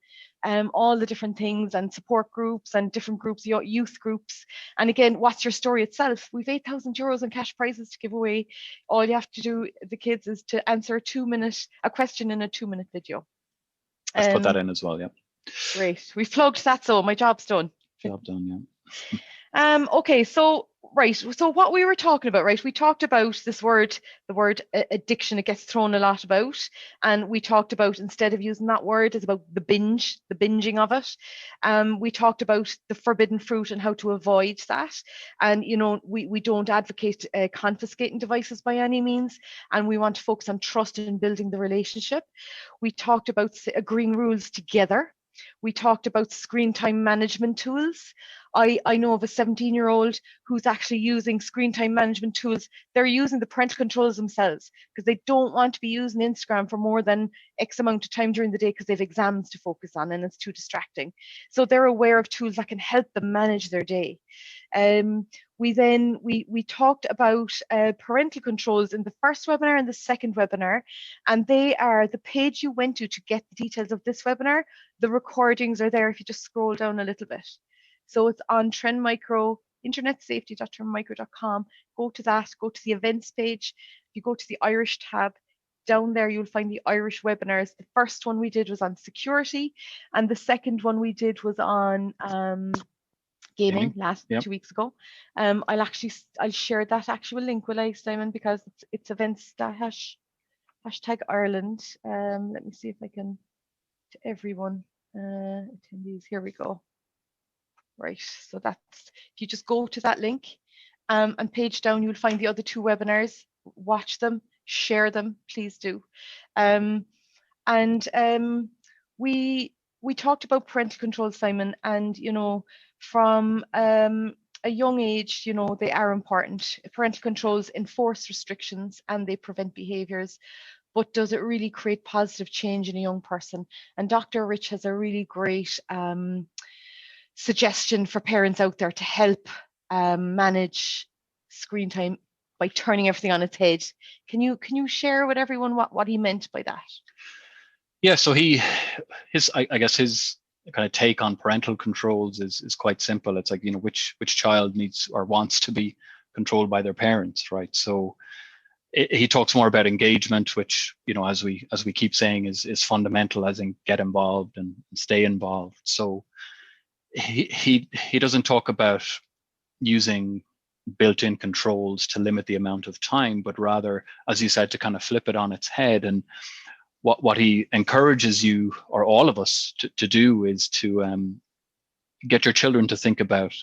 Speaker 1: All the different things and support groups and different groups, youth groups. And again, What's Your Story itself? We've €8,000 in cash prizes to give away. All you have to do, the kids, is to answer a question in a 2-minute video.
Speaker 2: I've put that in as well, yeah.
Speaker 1: Great. We've plugged that, so my job's done.
Speaker 2: Job done, yeah.
Speaker 1: Okay, so right, so what we were talking about, right? We talked about this word, the word addiction. It gets thrown a lot about, and we talked about, instead of using that word, it's about the binging of it. We talked about the forbidden fruit and how to avoid that. And you know, we don't advocate confiscating devices by any means, and we want to focus on trust and building the relationship. We talked about agreeing rules together. We talked about screen time management tools. I know of a 17-year-old who's actually using screen time management tools. They're using the parental controls themselves because they don't want to be using Instagram for more than X amount of time during the day because they have exams to focus on and it's too distracting. So they're aware of tools that can help them manage their day. We talked about parental controls in the first webinar and the second webinar, and they are the page you went to get the details of this webinar. The recordings are there if you just scroll down a little bit. So it's on Trend Micro, internetsafety.trendmicro.com. Go to that, go to the events page. If you go to the Irish tab, down there you'll find the Irish webinars. The first one we did was on security, and the second one we did was on gaming last 2 weeks ago. I'll share that actual link, will I, Simon, because it's events hashtag Ireland. Let me see if I can, to everyone, attendees, here we go. Right, so that's, if you just go to that link and page down, you'll find the other 2 webinars. Watch them, share them, please do. We talked about parental controls, Simon, and you know, from a young age, you know, they are important. Parental controls enforce restrictions and they prevent behaviors, but does it really create positive change in a young person? And Dr. Rich has a really great suggestion for parents out there to help manage screen time by turning everything on its head. Can you share with everyone what he meant by that?
Speaker 2: Yeah, so I guess his kind of take on parental controls is quite simple. It's like, you know, which child needs or wants to be controlled by their parents, right? So he talks more about engagement, which, you know, as we keep saying, is fundamental, as in get involved and stay involved. So he doesn't talk about using built-in controls to limit the amount of time, but rather, as you said, to kind of flip it on its head. And what he encourages you, or all of us, to do is to get your children to think about,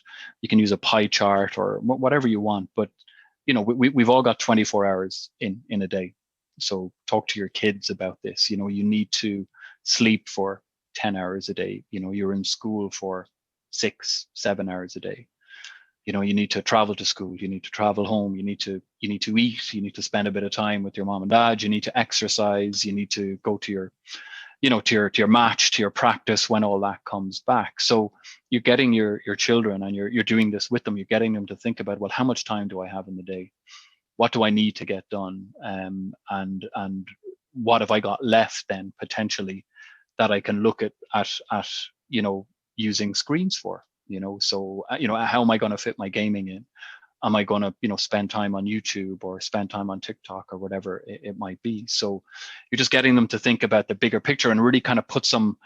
Speaker 2: you can use a pie chart or whatever you want, but you know, we've all got 24 hours in a day. So talk to your kids about this. You know, you need to sleep for 10 hours a day. You're in school for 6-7 hours a day. You need to travel to school, you need to travel home, you need to eat, you need to spend a bit of time with your mom and dad, you need to exercise, you need to go to your to your match, to your practice when all that comes back. So you're getting your children, and you're doing this with them. You're getting them to think about, well, how much time do I have in the day? What do I need to get done? And what have I got left then potentially that I can look at using screens for? So how am I going to fit my gaming in? Am I going to spend time on YouTube or spend time on TikTok or whatever it might be? So you're just getting them to think about the bigger picture and really kind of put some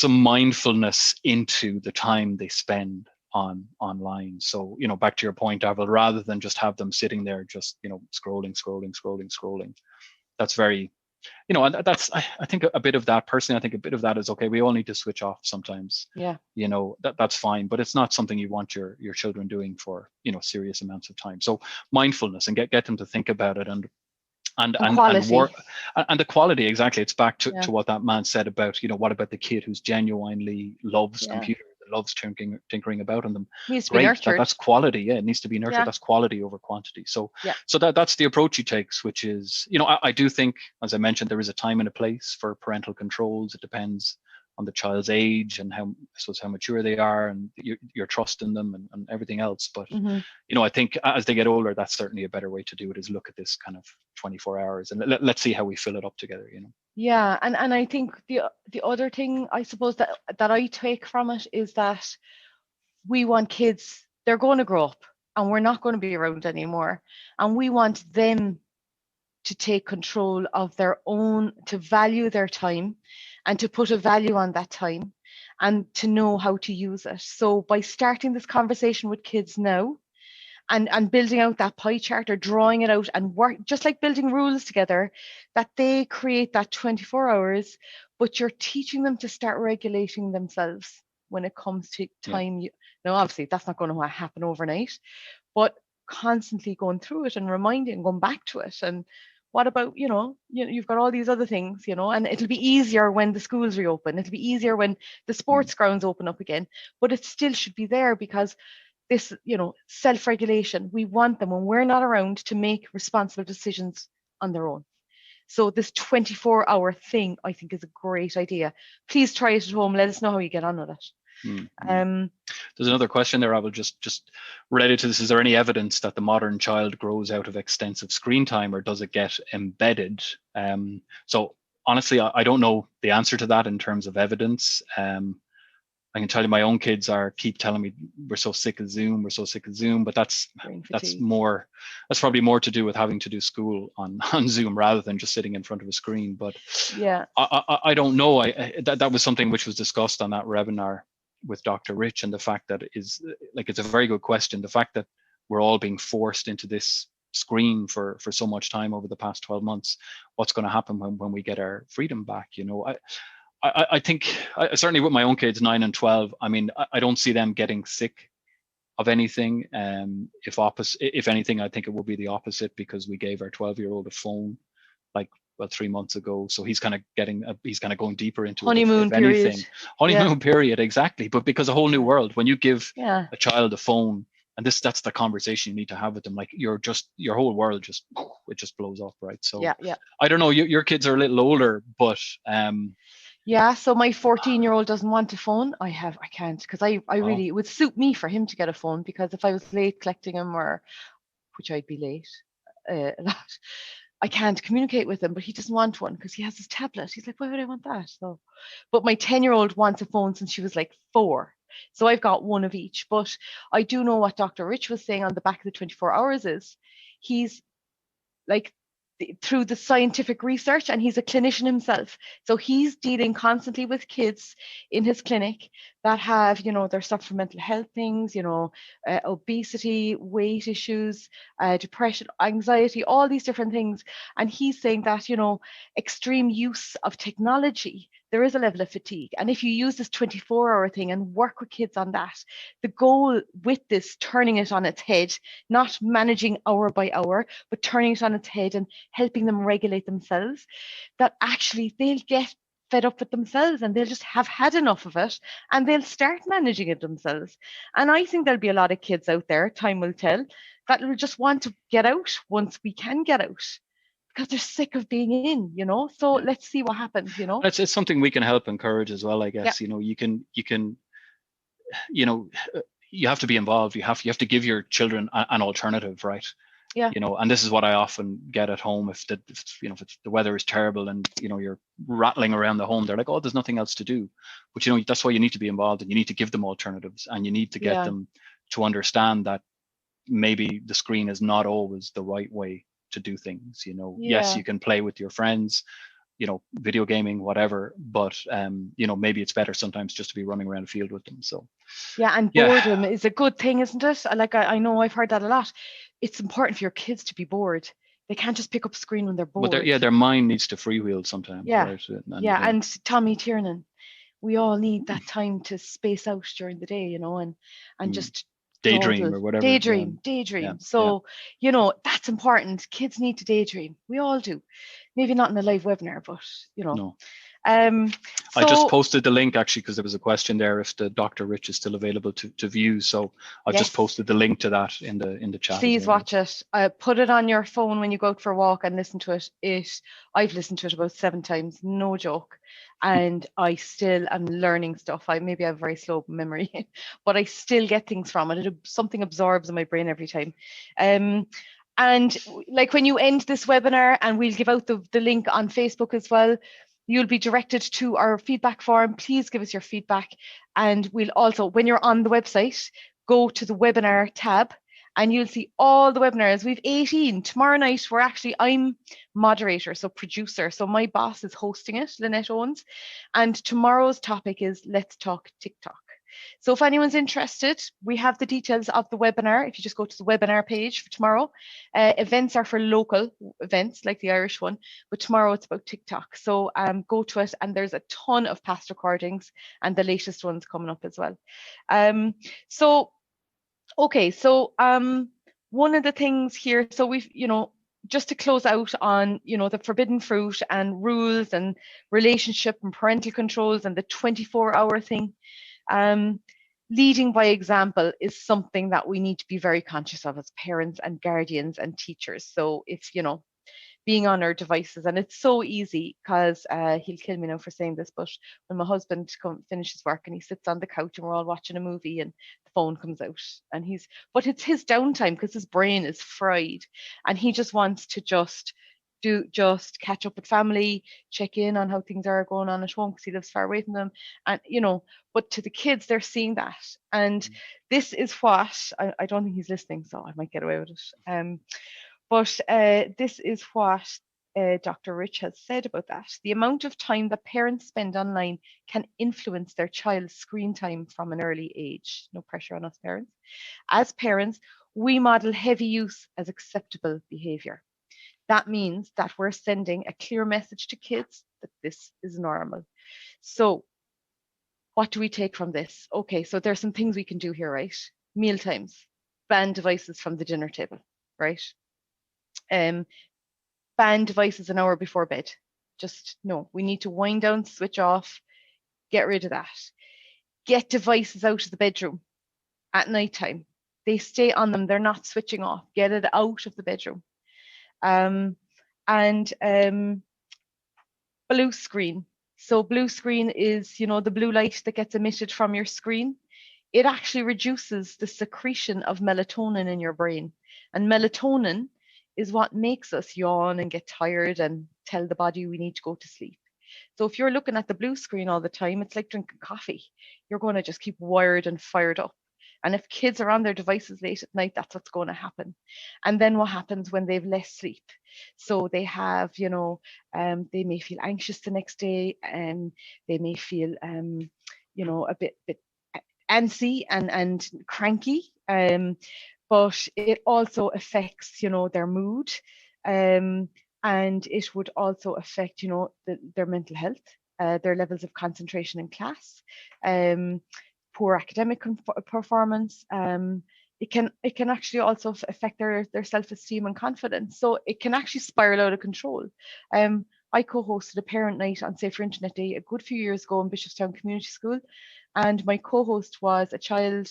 Speaker 2: mindfulness into the time they spend online. So back to your point, Avril, rather than just have them sitting there just scrolling. That's very and that's I think a bit of that, personally, I think a bit of that is okay. We all need to switch off sometimes.
Speaker 1: Yeah.
Speaker 2: That's fine, but it's not something you want your children doing for serious amounts of time. So mindfulness, and get them to think about it, and work, and the quality. Exactly. It's back to what that man said about what about the kid who's genuinely loves computers, loves tinkering about on them.
Speaker 1: Needs to be nurtured.
Speaker 2: That's quality. Yeah, it needs to be nurtured. Yeah. That's quality over quantity. So that's the approach he takes, which is I do think, as I mentioned, there is a time and a place for parental controls. It depends on the child's age and how mature they are, and your trust in them, and everything else. But I think as they get older, that's certainly a better way to do it, is look at this kind of 24 hours and let's see how we fill it up together.
Speaker 1: Yeah, and I think the other thing, I suppose, that I take from it is that we want kids, they're going to grow up and we're not going to be around anymore, and we want them to take control of their own, to value their time and to put a value on that time and to know how to use it. So by starting this conversation with kids now, and building out that pie chart or drawing it out, and work just like building rules together, that they create that 24 hours, but you're teaching them to start regulating themselves when it comes to time. Now, obviously, that's not going to happen overnight, but constantly going through it and reminding, going back to it. And what about, you've got all these other things, and it'll be easier when the schools reopen. It'll be easier when the sports grounds open up again, but it still should be there, because this, self-regulation, we want them, when we're not around, to make responsible decisions on their own. So this 24-hour thing, I think, is a great idea. Please try it at home. Let us know how you get on with it.
Speaker 2: There's another question there, I will just related to this. Is there any evidence that the modern child grows out of extensive screen time, or does it get embedded? So honestly, I don't know the answer to that in terms of evidence. I can tell you my own kids keep telling me we're so sick of Zoom, but that's probably more to do with having to do school on Zoom rather than just sitting in front of a screen. But
Speaker 1: yeah,
Speaker 2: I don't know. That was something which was discussed on that webinar with Dr. Rich, and the fact that it's a very good question. The fact that we're all being forced into this screen for so much time over the past 12 months, what's going to happen when we get our freedom back? I think certainly with my own kids, 9 and 12, I mean, I don't see them getting sick of anything. If anything, I think it will be the opposite, because we gave our 12-year-old a phone 3 months ago. So he's kind of going deeper into
Speaker 1: honeymoon
Speaker 2: it,
Speaker 1: period.
Speaker 2: Honeymoon period, exactly. But because a whole new world, when you give a child a phone, and that's the conversation you need to have with them, your whole world just blows up, right? So I don't know, your kids are a little older, but
Speaker 1: so my 14-year-old doesn't want a phone. I can't, because I really, it would suit me for him to get a phone, because if I was late collecting him, which I'd be late a lot, I can't communicate with him. But he doesn't want one because he has his tablet. He's like, why would I want that? So, but my 10-year-old wants a phone since she was like 4. So I've got one of each. But I do know what Dr. Rich was saying on the back of the 24 hours is he's like, through the scientific research, and he's a clinician himself, so he's dealing constantly with kids in his clinic that have, they're suffering from mental health things, obesity, weight issues, depression, anxiety, all these different things. And he's saying that, extreme use of technology, there is a level of fatigue. And if you use this 24-hour thing and work with kids on that, the goal with this, turning it on its head, not managing hour by hour, but turning it on its head and helping them regulate themselves, that actually they'll get fed up with themselves and they'll just have had enough of it and they'll start managing it themselves. And I think there'll be a lot of kids out there, time will tell, that will just want to get out once we can get out because they're sick of being in, you know. So let's see what happens, you know.
Speaker 2: It's something we can help encourage as well, I guess.
Speaker 1: Yeah.
Speaker 2: You know, you can, you know, you have to be involved. You have to give your children an alternative, right?
Speaker 1: Yeah.
Speaker 2: You know, and this is what I often get at home. If the weather is terrible and you know you're rattling around the home, they're like, oh, there's nothing else to do. But you know, that's why you need to be involved and you need to give them alternatives and you need to get them to understand that maybe the screen is not always the right way to do things. You know, yes, you can play with your friends, you know, video gaming, whatever, but you know, maybe it's better sometimes just to be running around the field with them. So
Speaker 1: and boredom is a good thing, isn't it? Like I know I've heard that a lot. It's important for your kids to be bored. They can't just pick up a screen when they're bored.
Speaker 2: But their mind needs to freewheel sometimes. Right?
Speaker 1: And Tommy Tiernan, we all need that time to space out during the day, you know, and just
Speaker 2: daydream or whatever.
Speaker 1: Daydream. So, you know, that's important. Kids need to daydream. We all do. Maybe not in a live webinar, but, you know.
Speaker 2: No. I just posted the link actually because there was a question there if the Dr. Rich is still available to view. So I've just posted the link to that in the chat.
Speaker 1: Please watch it. Put it on your phone when you go out for a walk and listen to it. I've listened to it about 7 times, no joke. And I still am learning stuff. Maybe I have a very slow memory, but I still get things from it. Something absorbs in my brain every time. And like when you end this webinar, and we'll give out the link on Facebook as well, you'll be directed to our feedback form. Please give us your feedback. And we'll also, when you're on the website, go to the webinar tab and you'll see all the webinars. We've 18. Tomorrow night, I'm moderator, so producer. So my boss is hosting it, Lynette Owens. And tomorrow's topic is Let's Talk TikTok. So if anyone's interested, we have the details of the webinar. If you just go to the webinar page for tomorrow, events are for local events like the Irish one, but tomorrow it's about TikTok. So go to it, and there's a ton of past recordings and the latest ones coming up as well. So one of the things here, so we've, you know, just to close out on, you know, the forbidden fruit and rules and relationship and parental controls and the 24-hour thing. Leading by example is something that we need to be very conscious of as parents and guardians and teachers. So if, you know, being on our devices, and it's so easy because he'll kill me now for saying this, but when my husband finishes work and he sits on the couch and we're all watching a movie and the phone comes out and but it's his downtime because his brain is fried and he just wants to just catch up with family, check in on how things are going on at home because he lives far away from them. And, you know, but to the kids, they're seeing that. And this is what, I don't think he's listening, so I might get away with it. But this is what Dr. Rich has said about that. The amount of time that parents spend online can influence their child's screen time from an early age. No pressure on us parents. As parents, we model heavy use as acceptable behavior. That means that we're sending a clear message to kids that this is normal. So what do we take from this? Okay, so there's some things we can do here, right? Meal times, ban devices from the dinner table, right? Ban devices an hour before bed. Just no, we need to wind down, switch off, get rid of that. Get devices out of the bedroom at nighttime. They stay on them, they're not switching off. Get it out of the bedroom. Blue screen. So blue screen is, you know, the blue light that gets emitted from your screen. It actually reduces the secretion of melatonin in your brain. And melatonin is what makes us yawn and get tired and tell the body we need to go to sleep. So if you're looking at the blue screen all the time, it's like drinking coffee. You're going to just keep wired and fired up. And if kids are on their devices late at night, that's what's going to happen. And then what happens when they've less sleep? So they have, you know, they may feel anxious the next day, and they may feel, you know, a bit antsy and cranky. But it also affects, you know, their mood, and it would also affect, you know, their mental health, their levels of concentration in class, poor academic performance. It can actually also affect their self-esteem and confidence. So it can actually spiral out of control. I co-hosted a parent night on Safer Internet Day a good few years ago in Bishopstown Community School. And my co-host was a child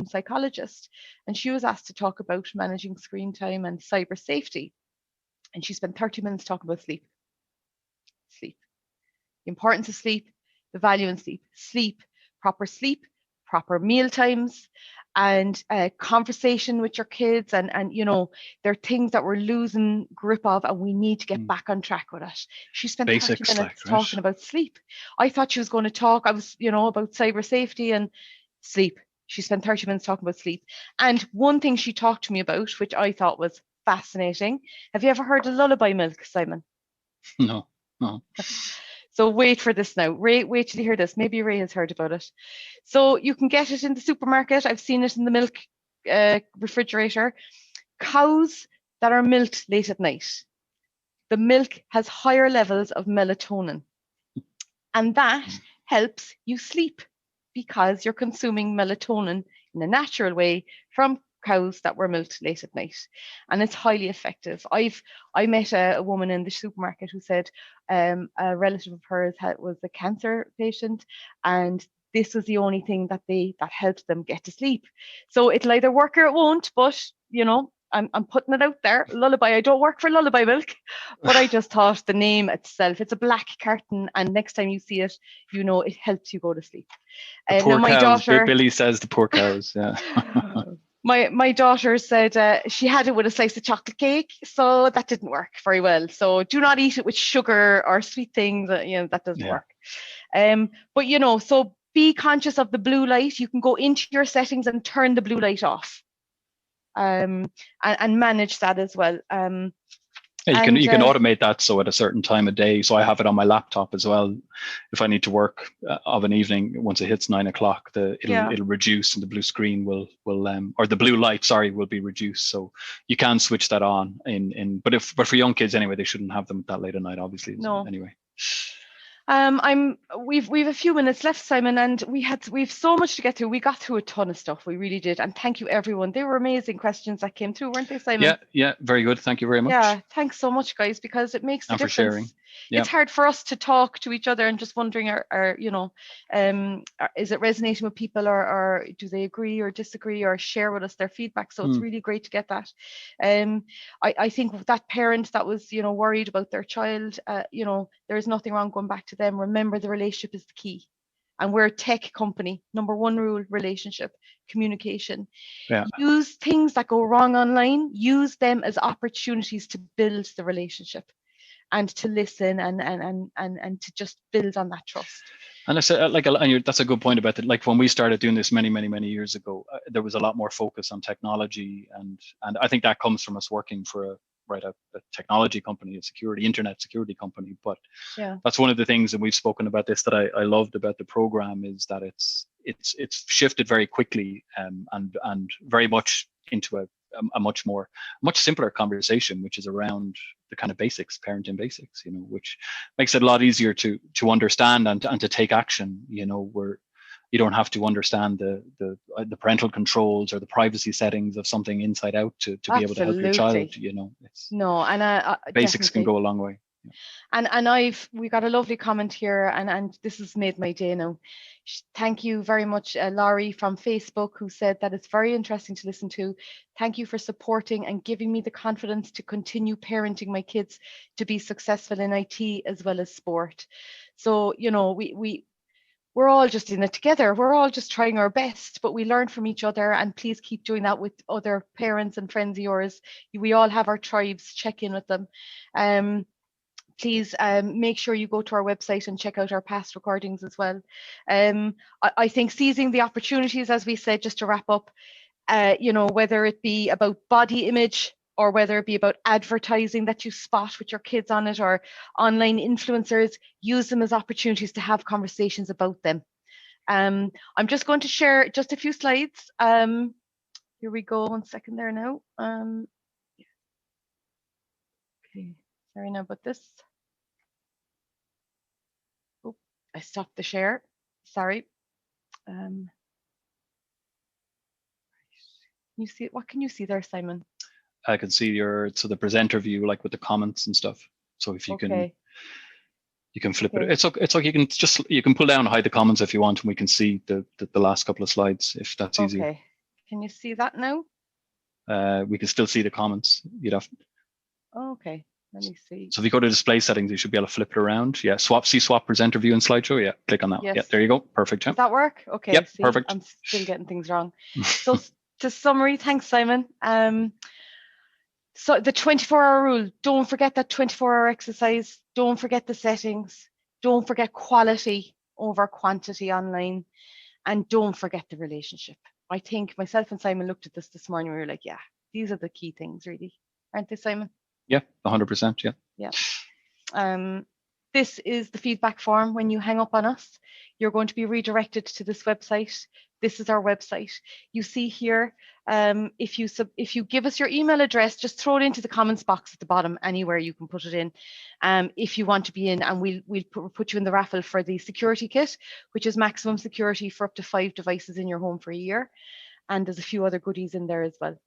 Speaker 1: psychologist, and she was asked to talk about managing screen time and cyber safety. And she spent 30 minutes talking about sleep. Sleep. The importance of sleep, the value in sleep, proper meal times, and conversation with your kids. And you know, there are things that we're losing grip of, and we need to get back on track with it. She spent
Speaker 2: Basics,
Speaker 1: 30 minutes
Speaker 2: like, right?
Speaker 1: talking about sleep. I thought she was going to talk, about cyber safety and sleep. She spent 30 minutes talking about sleep. And one thing she talked to me about, which I thought was fascinating. Have you ever heard of Lullaby Milk, Simon?
Speaker 2: No.
Speaker 1: So wait for this now. Wait till you hear this. Maybe Ray has heard about it. So you can get it in the supermarket. I've seen it in the milk refrigerator. Cows that are milked late at night, the milk has higher levels of melatonin. And that helps you sleep because you're consuming melatonin in a natural way from cows that were milked late at night, and it's highly effective. I met a woman in the supermarket who said a relative of hers was a cancer patient, and this was the only thing that helped them get to sleep. So it'll either work or it won't, but you know, I'm putting it out there. Lullaby. I don't work for Lullaby Milk, but I just thought the name itself. It's a black carton, and next time you see it, you know it helps you go to sleep.
Speaker 2: The poor
Speaker 1: now my
Speaker 2: cows.
Speaker 1: daughter,
Speaker 2: Billy says the poor cows. Yeah.
Speaker 1: my daughter said she had it with a slice of chocolate cake, so that didn't work very well. So do not eat it with sugar or sweet things. That doesn't work. But you know, so be conscious of the blue light. You can go into your settings and turn the blue light off. And manage that as well.
Speaker 2: Yeah, you can automate that, so at a certain time of day. So I have it on my laptop as well. If I need to work of an evening, once it hits 9 o'clock, it'll reduce, and the blue screen will or the blue light, sorry, will be reduced. So you can switch that on but for young kids anyway, they shouldn't have them that late at night, obviously.
Speaker 1: No.
Speaker 2: Anyway.
Speaker 1: We've a few minutes left, Simon, and we've so much to get through. We got through a ton of stuff. We really did. And thank you, everyone. They were amazing questions that came through, weren't they, Simon?
Speaker 2: Yeah, very good. Thank you very much.
Speaker 1: Yeah, thanks so much, guys, because it makes a difference.
Speaker 2: For sharing.
Speaker 1: It's hard for us to talk to each other and just wondering, is it resonating with people, or do they agree or disagree or share with us their feedback? So it's really great to get that. I think that parent that was, worried about their child, there is nothing wrong going back to them. Remember, the relationship is the key. And we're a tech company. Number one rule, relationship, communication.
Speaker 2: Yeah.
Speaker 1: Use things that go wrong online, use them as opportunities to build the relationship and to listen and to just build on that trust.
Speaker 2: And I said, that's a good point about it. Like when we started doing this many years ago, there was a lot more focus on technology, and I think that comes from us working for a technology company, internet security company. But that's one of the things, and we've spoken about this, that I loved about the program, is that it's shifted very quickly and very much into a much simpler conversation, which is around the kind of basics, parenting basics, which makes it a lot easier to understand and to take action, where you don't have to understand the parental controls or the privacy settings of something inside out to be able to help your child. Basics can go a long way. Yeah.
Speaker 1: And we got a lovely comment here, and this has made my day now. Thank you very much, Laurie from Facebook, who said that it's very interesting to listen to. Thank you for supporting and giving me the confidence to continue parenting my kids to be successful in IT as well as sport. So, we're all just in it together. We're all just trying our best, but we learn from each other, and please keep doing that with other parents and friends of yours. We all have our tribes. Check in with them. Please make sure you go to our website and check out our past recordings as well. I think seizing the opportunities, as we said, just to wrap up, whether it be about body image or whether it be about advertising that you spot with your kids on it, or online influencers, use them as opportunities to have conversations about them. I'm just going to share just a few slides. Here we go, 1 second there now. Okay, sorry now about this. Oh, I stopped the share, sorry. You see, what can you see there, Simon?
Speaker 2: I can see the presenter view, like with the comments and stuff. So if you can You can flip it.
Speaker 1: Okay.
Speaker 2: It's like you can pull down and hide the comments if you want, and we can see the last couple of slides if that's easier.
Speaker 1: Okay. Can you see that now?
Speaker 2: We can still see the comments. You'd have.
Speaker 1: Okay. Let me see.
Speaker 2: So if you go to display settings, you should be able to flip it around. Yeah, swap presenter view and slideshow. Yeah, click on that.
Speaker 1: Yes.
Speaker 2: Yeah, there you go. Perfect. Yeah.
Speaker 1: Does that work? Okay.
Speaker 2: Yep,
Speaker 1: See,
Speaker 2: perfect.
Speaker 1: I'm still getting things wrong. So to summary, thanks, Simon. So the 24-hour rule, don't forget that 24-hour exercise. Don't forget the settings. Don't forget quality over quantity online. And don't forget the relationship. I think myself and Simon looked at this morning. We were like, yeah, these are the key things, really. Aren't they, Simon?
Speaker 2: Yeah, 100%. Yeah.
Speaker 1: Yeah. This is the feedback form. When you hang up on us, you're going to be redirected to this website. This is our website. You see here, if you give us your email address, just throw it into the comments box at the bottom, anywhere you can put it in. If you want to be in, and we'll put you in the raffle for the security kit, which is maximum security for up to 5 devices in your home for a year. And there's a few other goodies in there as well.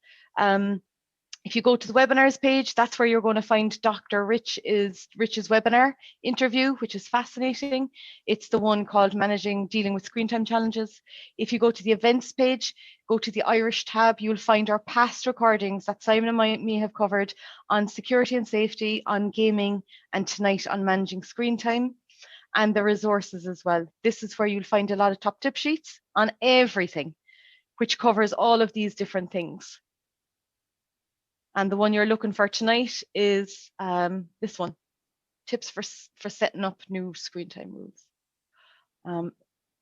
Speaker 1: If you go to the webinars page, that's where you're going to find Dr. Rich's webinar interview, which is fascinating. It's the one called Dealing with Screen Time Challenges. If you go to the events page, go to the Irish tab, you'll find our past recordings that Simon and me have covered on security and safety, on gaming, and tonight on managing screen time, and the resources as well. This is where you'll find a lot of top tip sheets on everything, which covers all of these different things. And the one you're looking for tonight is this one, tips for setting up new screen time rules.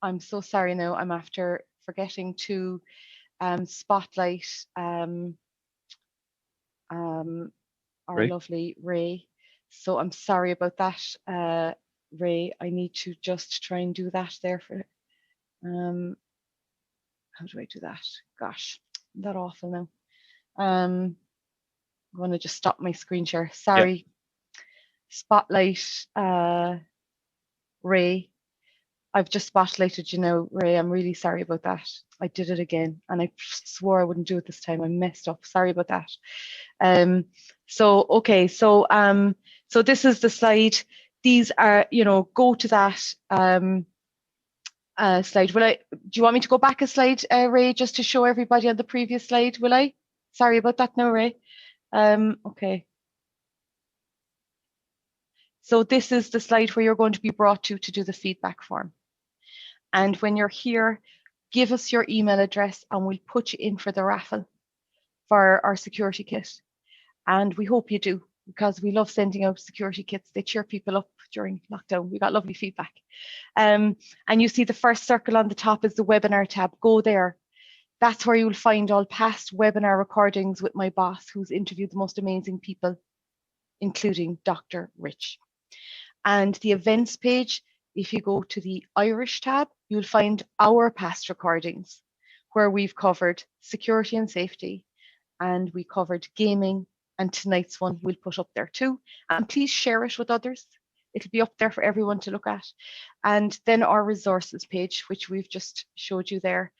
Speaker 1: I'm so sorry now, I'm after forgetting to spotlight our
Speaker 2: Ray?
Speaker 1: lovely Ray. So I'm sorry about that, Ray. I need to just try and do that there for, how do I do that? Gosh, I'm that awful now. I'm going to just stop my screen share. Sorry. Yeah. Spotlight Ray. I've just spotlighted you now, Ray. I'm really sorry about that. I did it again, and I swore I wouldn't do it this time. I messed up. Sorry about that. So okay. So so this is the slide. These are, go to that slide. Do you want me to go back a slide, Ray, just to show everybody on the previous slide? Will I? Sorry about that now, Ray. Okay. So this is the slide where you're going to be brought to do the feedback form. And when you're here, give us your email address and we'll put you in for the raffle for our security kit. And we hope you do, because we love sending out security kits. They cheer people up during lockdown. We got lovely feedback. And you see the first circle on the top is the webinar tab. Go there. That's where you'll find all past webinar recordings with my boss, who's interviewed the most amazing people, including Dr. Rich. And the events page, if you go to the Irish tab, you'll find our past recordings where we've covered security and safety, and we covered gaming, and tonight's one we'll put up there too. And please share it with others. It'll be up there for everyone to look at. And then our resources page, which we've just showed you there.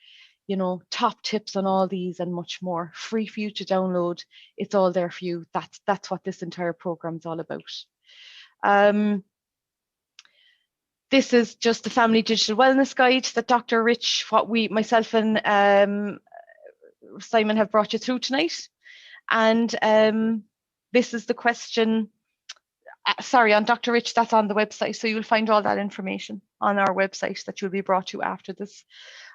Speaker 1: Top tips on all these and much more, free for you to download. It's all there for you. That's what this entire program is all about. This is just the Family Digital Wellness Guide that Dr. Rich, myself and Simon have brought you through tonight. And this is the question, on Dr. Rich, that's on the website. So you'll find all that information on our website that you'll be brought to after this.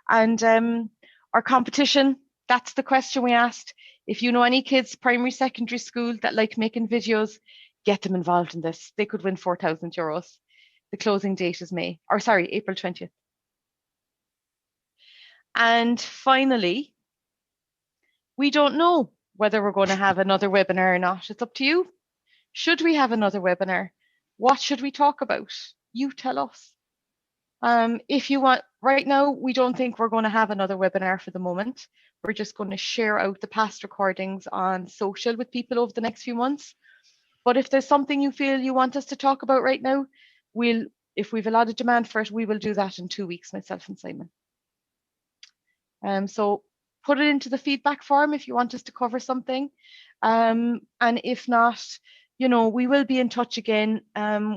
Speaker 1: And our competition, that's the question we asked. If you know any kids, primary, secondary school, that like making videos, get them involved in this. They could win €4,000. The closing date is April 20th. And finally, we don't know whether we're going to have another webinar or not. It's up to you. Should we have another webinar? What should we talk about? You tell us. If you want, right now, we don't think we're going to have another webinar for the moment. We're just going to share out the past recordings on social with people over the next few months. But if there's something you feel you want us to talk about right now, if we've a lot of demand for it, we will do that in 2 weeks, myself and Simon. So put it into the feedback form if you want us to cover something. And if not, we will be in touch again.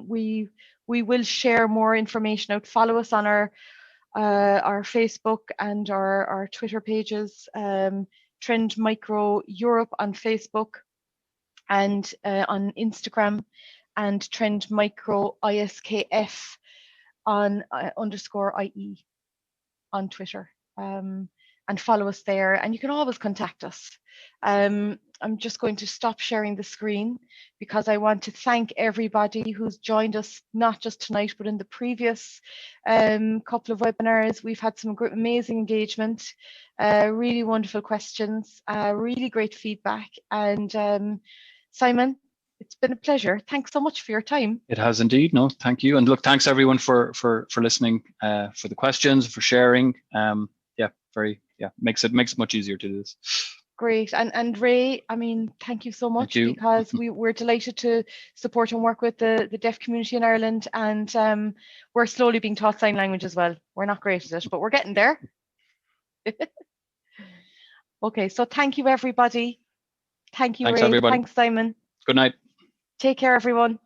Speaker 1: We we will share more information out. Follow us on our Facebook and our Twitter pages, Trend Micro Europe on Facebook and on Instagram, and Trend Micro ISKF on _IE on Twitter. And follow us there, and you can always contact us. I'm just going to stop sharing the screen because I want to thank everybody who's joined us, not just tonight, but in the previous couple of webinars. We've had some great, amazing engagement, really wonderful questions, really great feedback. And Simon, it's been a pleasure. Thanks so much for your time.
Speaker 2: It has indeed. No, thank you. And look, thanks everyone for listening, for the questions, for sharing. Makes it much easier to do this.
Speaker 1: Great. And Ray, I mean, thank you so much, because we're delighted to support and work with the deaf community in Ireland, and we're slowly being taught sign language as well. We're not great at it, but we're getting there. Okay, so thank you, everybody. Thank you,
Speaker 2: Thanks,
Speaker 1: Ray.
Speaker 2: everybody.
Speaker 1: Thanks, Simon.
Speaker 2: Good night.
Speaker 1: Take care, everyone.